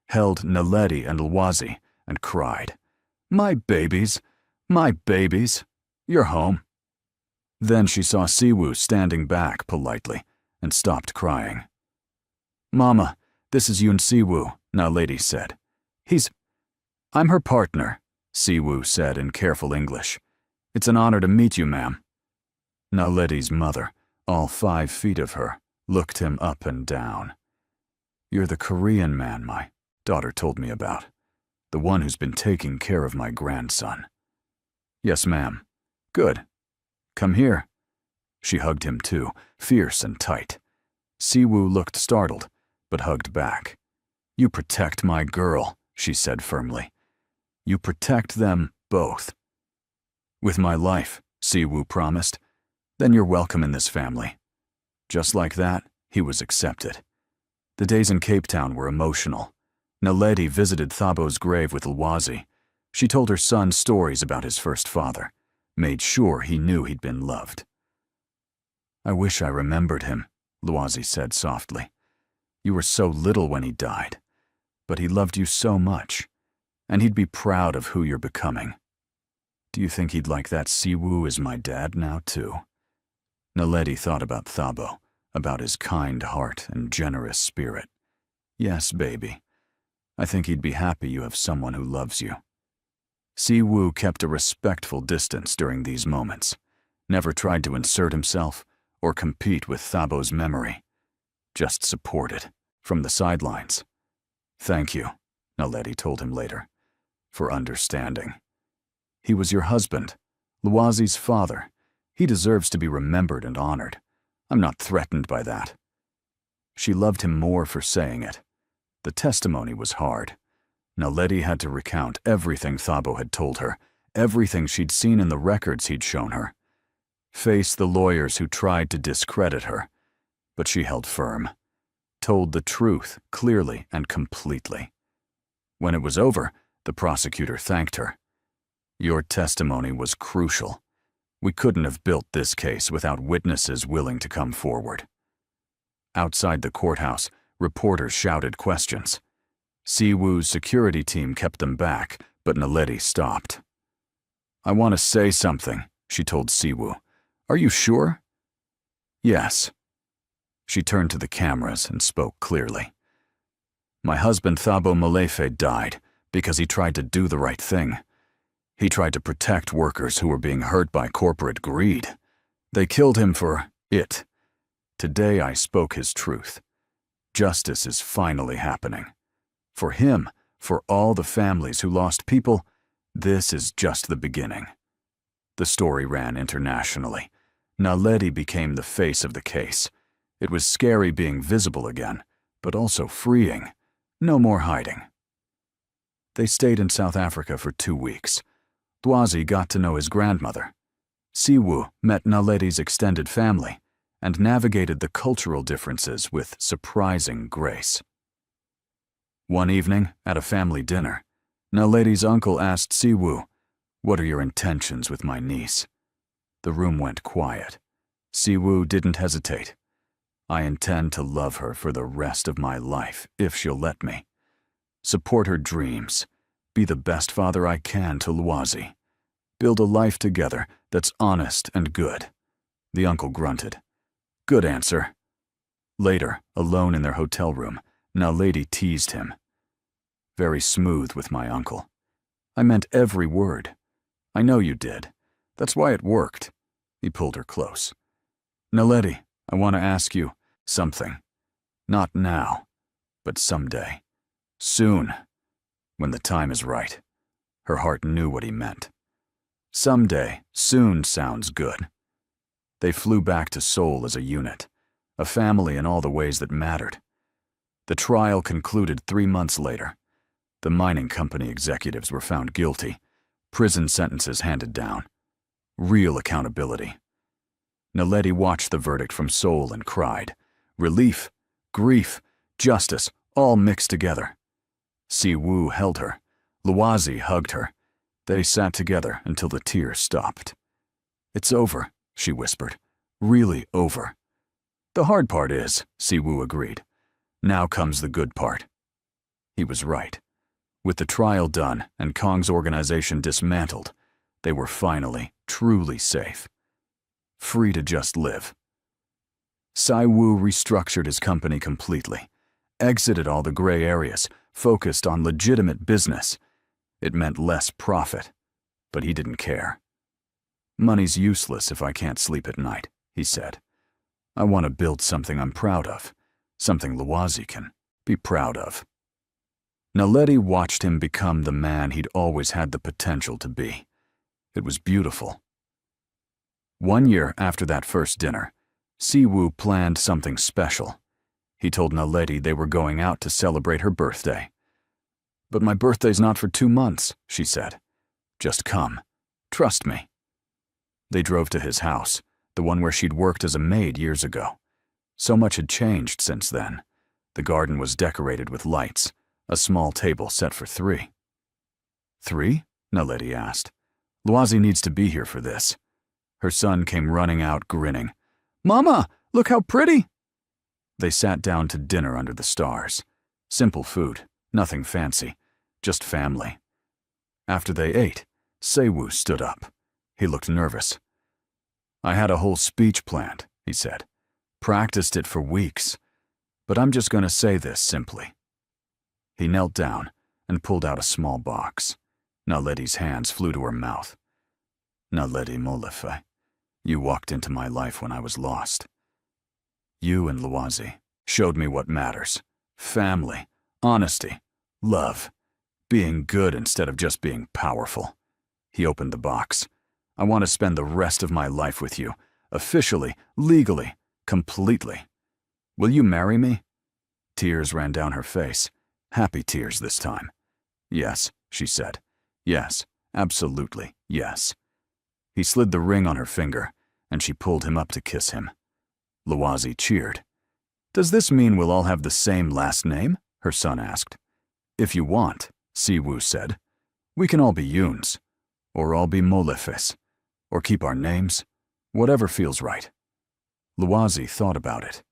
held Naledi and Lwazi, and cried, my babies, you're home. Then she saw Siwoo standing back politely and stopped crying. Mama, this is Yoon Siwoo, Naledi said. I'm her partner, Siwoo said in careful English. It's an honor to meet you, ma'am. Naledi's mother, all 5 feet of her, looked him up and down. You're the Korean man my daughter told me about, the one who's been taking care of my grandson. Yes, ma'am. Good. Come here. She hugged him too, fierce and tight. Siwoo looked startled, but hugged back. You protect my girl, she said firmly. You protect them both. With my life, Siwoo promised. Then you're welcome in this family. Just like that, he was accepted. The days in Cape Town were emotional. Naledi visited Thabo's grave with Lwazi. She told her son stories about his first father, made sure he knew he'd been loved. I wish I remembered him, Lwazi said softly. You were so little when he died, but he loved you so much, and he'd be proud of who you're becoming. Do you think he'd like that Siwoo as my dad now, too? Naledi thought about Thabo, about his kind heart and generous spirit. Yes, baby. I think he'd be happy you have someone who loves you. Siwoo kept a respectful distance during these moments, never tried to insert himself or compete with Thabo's memory. Just supported, from the sidelines. Thank you, Naledi told him later, for understanding. He was your husband, Lwazi's father. He deserves to be remembered and honored. I'm not threatened by that. She loved him more for saying it. The testimony was hard. Naledi had to recount everything Thabo had told her, everything she'd seen in the records he'd shown her. Face the lawyers who tried to discredit her. But she held firm. Told the truth clearly and completely. When it was over, the prosecutor thanked her. Your testimony was crucial. We couldn't have built this case without witnesses willing to come forward. Outside the courthouse, reporters shouted questions. Siwoo's security team kept them back, but Naledi stopped. I want to say something, she told Siwoo. Are you sure? Yes. She turned to the cameras and spoke clearly. My husband Thabo Molefe died because he tried to do the right thing. He tried to protect workers who were being hurt by corporate greed. They killed him for it. Today I spoke his truth. Justice is finally happening. For him, for all the families who lost people, this is just the beginning. The story ran internationally. Naledi became the face of the case. It was scary being visible again, but also freeing. No more hiding. They stayed in South Africa for 2 weeks. Dwazi got to know his grandmother. Siwu met Naledi's extended family and navigated the cultural differences with surprising grace. One evening, at a family dinner, Naledi's uncle asked Siwu, "What are your intentions with my niece?" The room went quiet. Siwu didn't hesitate. "I intend to love her for the rest of my life, if she'll let me. Support her dreams. Be the best father I can to Lwazi. Build a life together that's honest and good." The uncle grunted. "Good answer." Later, alone in their hotel room, Naledi teased him. "Very smooth with my uncle. I meant every word. I know you did. That's why it worked." He pulled her close. "Naledi, I want to ask you something. Not now, but someday. Soon, when the time is right." Her heart knew what he meant. Someday, soon sounds good. They flew back to Seoul as a unit, a family in all the ways that mattered. The trial concluded 3 months later. The mining company executives were found guilty, prison sentences handed down. Real accountability. Naledi watched the verdict from Seoul and cried. Relief, grief, justice, all mixed together. Siwu held her. Lwazi hugged her. They sat together until the tears stopped. "It's over," she whispered. "Really over." "The hard part is," Siwu agreed. "Now comes the good part." He was right. With the trial done and Kong's organization dismantled, they were finally, truly safe. Free to just live. Siwu restructured his company completely, exited all the gray areas, focused on legitimate business. It meant less profit, but he didn't care. "Money's useless if I can't sleep at night," he said. "I want to build something I'm proud of, something Lwazi can be proud of." Naledi watched him become the man he'd always had the potential to be. It was beautiful. 1 year after that first dinner, Siwu planned something special. He told Naledi they were going out to celebrate her birthday. "But my birthday's not for 2 months," she said. "Just come. Trust me." They drove to his house, the one where she'd worked as a maid years ago. So much had changed since then. The garden was decorated with lights, a small table set for 3. "3?" Naledi asked. "Lwazi needs to be here for this." Her son came running out, grinning. "Mama, look how pretty!" They sat down to dinner under the stars. Simple food, nothing fancy, just family. After they ate, Siwu stood up. He looked nervous. "I had a whole speech planned," he said. "Practiced it for weeks. But I'm just going to say this simply." He knelt down and pulled out a small box. Naledi's hands flew to her mouth. "Naledi Molefe, you walked into my life when I was lost. You and Lwazi showed me what matters. Family, honesty, love, being good instead of just being powerful." He opened the box. "I want to spend the rest of my life with you, officially, legally, completely. Will you marry me?" Tears ran down her face, happy tears this time. "Yes," she said. "Yes, absolutely, yes." He slid the ring on her finger, and she pulled him up to kiss him. Lwazi cheered. "Does this mean we'll all have the same last name?" her son asked. "If you want," Siwu said. "We can all be Yuns, or all be Molefes, or keep our names, whatever feels right." Lwazi thought about it.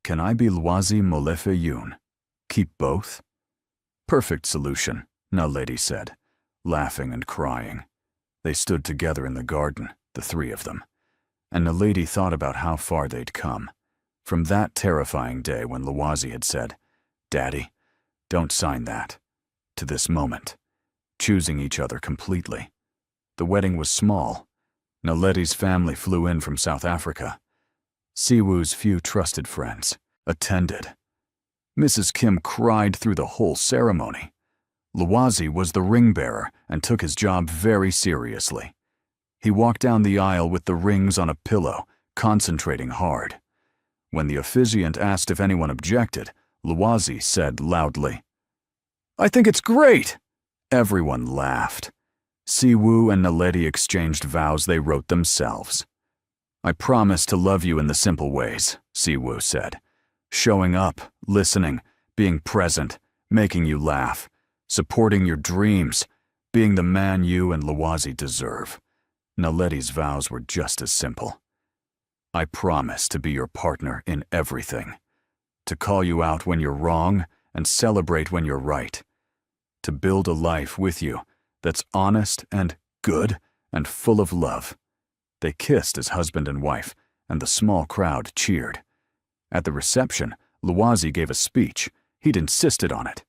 "Can I be Lwazi Molefe Yun? Keep both?" "Perfect solution," Naledi said, laughing and crying. They stood together in the garden, the 3 of them, and Naledi thought about how far they'd come. From that terrifying day when Lwazi had said, "Daddy, don't sign that," to this moment, choosing each other completely. The wedding was small. Naledi's family flew in from South Africa. Siwu's few trusted friends attended. Mrs. Kim cried through the whole ceremony. Luwazi was the ring bearer and took his job very seriously. He walked down the aisle with the rings on a pillow, concentrating hard. When the officiant asked if anyone objected, Luwazi said loudly, "I think it's great!" Everyone laughed. Siwoo and Naledi exchanged vows they wrote themselves. "I promise to love you in the simple ways," Siwoo said. "Showing up, listening, being present, making you laugh, supporting your dreams, being the man you and Luwazi deserve." Naledi's vows were just as simple. "I promise to be your partner in everything, to call you out when you're wrong and celebrate when you're right, to build a life with you that's honest and good and full of love." They kissed as husband and wife, and the small crowd cheered. At the reception, Luwazi gave a speech. He'd insisted on it.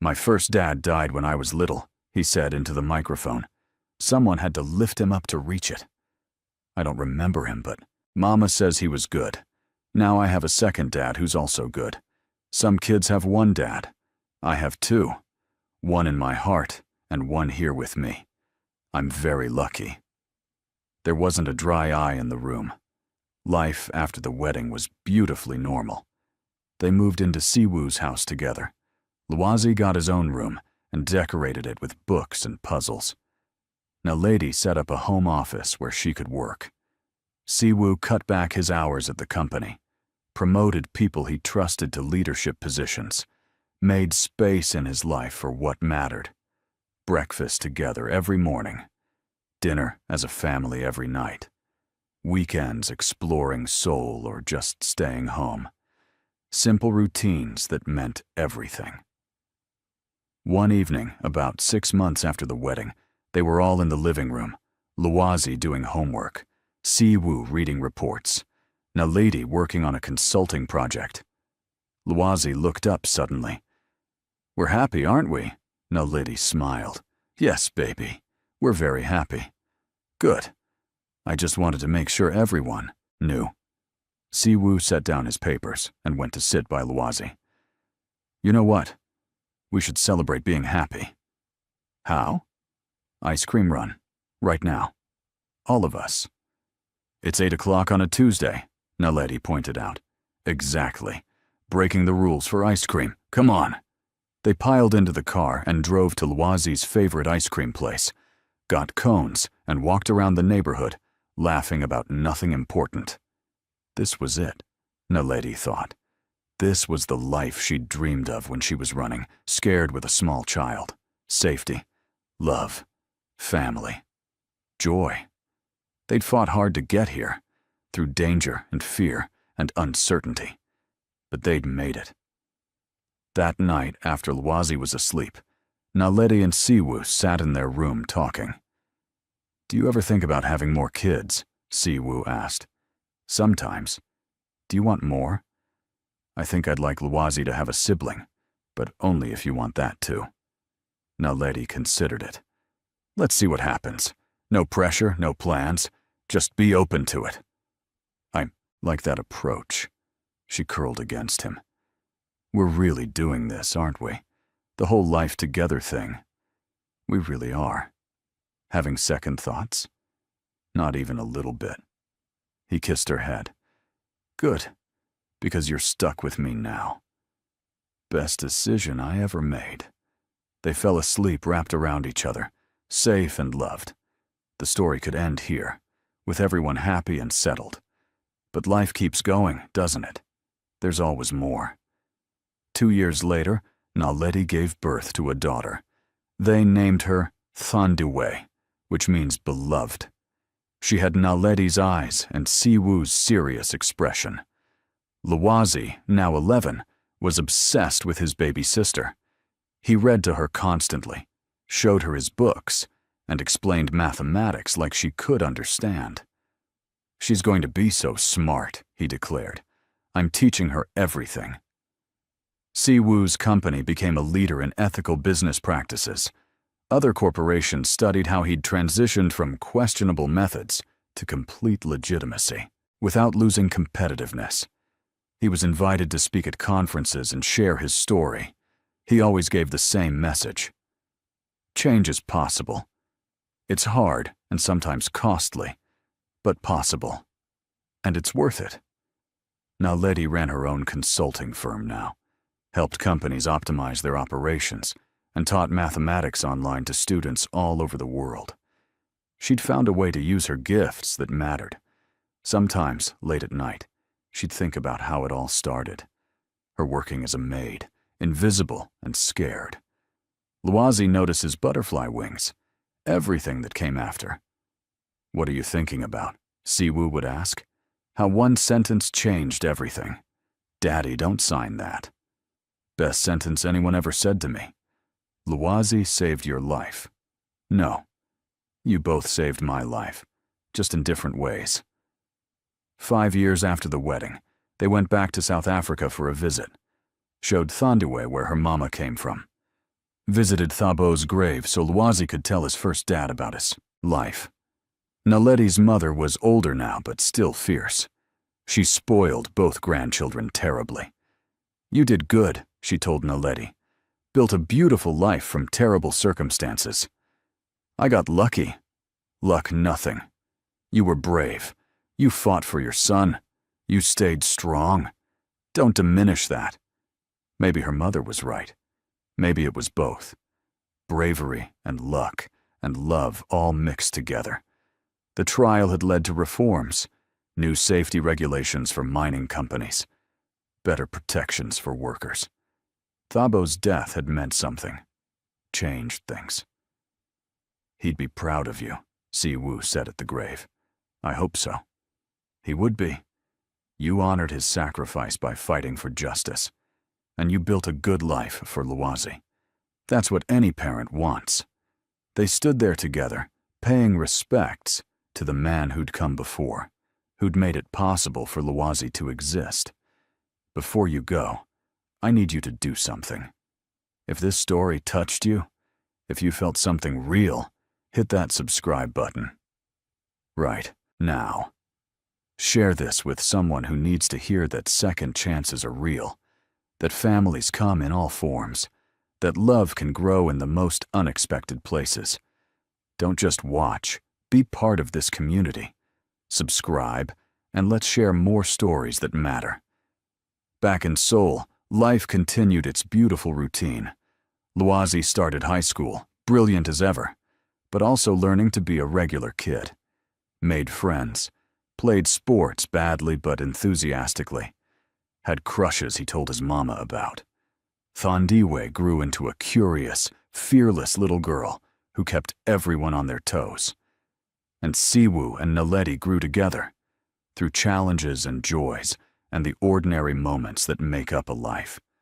"My first dad died when I was little," he said into the microphone. "Someone had to lift him up to reach it. I don't remember him, but Mama says he was good. Now I have a second dad who's also good. Some kids have one dad. I have two. One in my heart and one here with me. I'm very lucky." There wasn't a dry eye in the room. Life after the wedding was beautifully normal. They moved into Siwoo's house together. Luwazi got his own room and decorated it with books and puzzles. Naledi set up a home office where she could work. Siwoo cut back his hours at the company, promoted people he trusted to leadership positions, made space in his life for what mattered. Breakfast together every morning, dinner as a family every night, weekends exploring Seoul or just staying home. Simple routines that meant everything. One evening, about 6 months after the wedding, they were all in the living room, Luwazi doing homework, Siwoo reading reports, Naledi working on a consulting project. Luwazi looked up suddenly. "We're happy, aren't we?" Naledi smiled. "Yes, baby. We're very happy." "Good. I just wanted to make sure everyone knew." Siwoo set down his papers and went to sit by Luwazi. "You know what? We should celebrate being happy." "How?" "Ice cream run. Right now. All of us." "It's 8 o'clock on a Tuesday," Naledi pointed out. "Exactly. Breaking the rules for ice cream. Come on." They piled into the car and drove to Luwazi's favorite ice cream place, got cones, and walked around the neighborhood, laughing about nothing important. This was it, Naledi thought. This was the life she'd dreamed of when she was running, scared with a small child. Safety, love, family, joy. They'd fought hard to get here, through danger and fear and uncertainty, but they'd made it. That night, after Luwazi was asleep, Naledi and Siwoo sat in their room talking. "Do you ever think about having more kids?" Siwoo asked. "Sometimes. Do you want more?" "I think I'd like Luwazi to have a sibling, but only if you want that too." Naledi considered it. "Let's see what happens. No pressure, no plans. Just be open to it." "I like that approach." She curled against him. "We're really doing this, aren't we? The whole life together thing. We really are. Having second thoughts?" "Not even a little bit." He kissed her head. "Good, because you're stuck with me now." Best decision I ever made. They fell asleep wrapped around each other, safe and loved. The story could end here, with everyone happy and settled. But life keeps going, doesn't it? There's always more. 2 years later, Naledi gave birth to a daughter. They named her Thanduwe, which means beloved. She had Naledi's eyes and Siwoo's serious expression. Luwazi, now 11, was obsessed with his baby sister. He read to her constantly, showed her his books, and explained mathematics like she could understand. "She's going to be so smart," he declared. "I'm teaching her everything." Siwoo's company became a leader in ethical business practices. Other corporations studied how he'd transitioned from questionable methods to complete legitimacy, without losing competitiveness. He was invited to speak at conferences and share his story. He always gave the same message. Change is possible. It's hard and sometimes costly, but possible. And it's worth it. Naledi ran her own consulting firm now, helped companies optimize their operations, and taught mathematics online to students all over the world. She'd found a way to use her gifts that mattered. Sometimes, late at night, she'd think about how it all started. Her working as a maid, invisible and scared. Luazi notices butterfly wings, everything that came after. "What are you thinking about?" Siwoo would ask. "How one sentence changed everything. Daddy, don't sign that." "Best sentence anyone ever said to me. Luazi saved your life." "No. You both saved my life, just in different ways." 5 years after the wedding, they went back to South Africa for a visit. Showed Thandiwe where her mama came from. Visited Thabo's grave so Luazi could tell his first dad about his life. Naledi's mother was older now, but still fierce. She spoiled both grandchildren terribly. "You did good," she told Naledi. "Built a beautiful life from terrible circumstances. I got lucky. Luck nothing. You were brave. You fought for your son. You stayed strong. Don't diminish that." Maybe her mother was right. Maybe it was both. Bravery and luck and love all mixed together. The trial had led to reforms, new safety regulations for mining companies, better protections for workers. Thabo's death had meant something, changed things. "He'd be proud of you," Siwoo said at the grave. "I hope so." "He would be. You honored his sacrifice by fighting for justice, and you built a good life for Luazi. That's what any parent wants." They stood there together, paying respects to the man who'd come before, who'd made it possible for Luazi to exist. "Before you go, I need you to do something. If this story touched you, if you felt something real, hit that subscribe button. Right now. Share this with someone who needs to hear that second chances are real, that families come in all forms, that love can grow in the most unexpected places. Don't just watch, be part of this community. Subscribe, and let's share more stories that matter. Back in Seoul, life continued its beautiful routine. Luazi started high school, brilliant as ever, but also learning to be a regular kid. Made friends, played sports badly but enthusiastically, had crushes he told his mama about. Thandiwe grew into a curious, fearless little girl who kept everyone on their toes. And Siwoo and Naledi grew together, through challenges and joys and the ordinary moments that make up a life.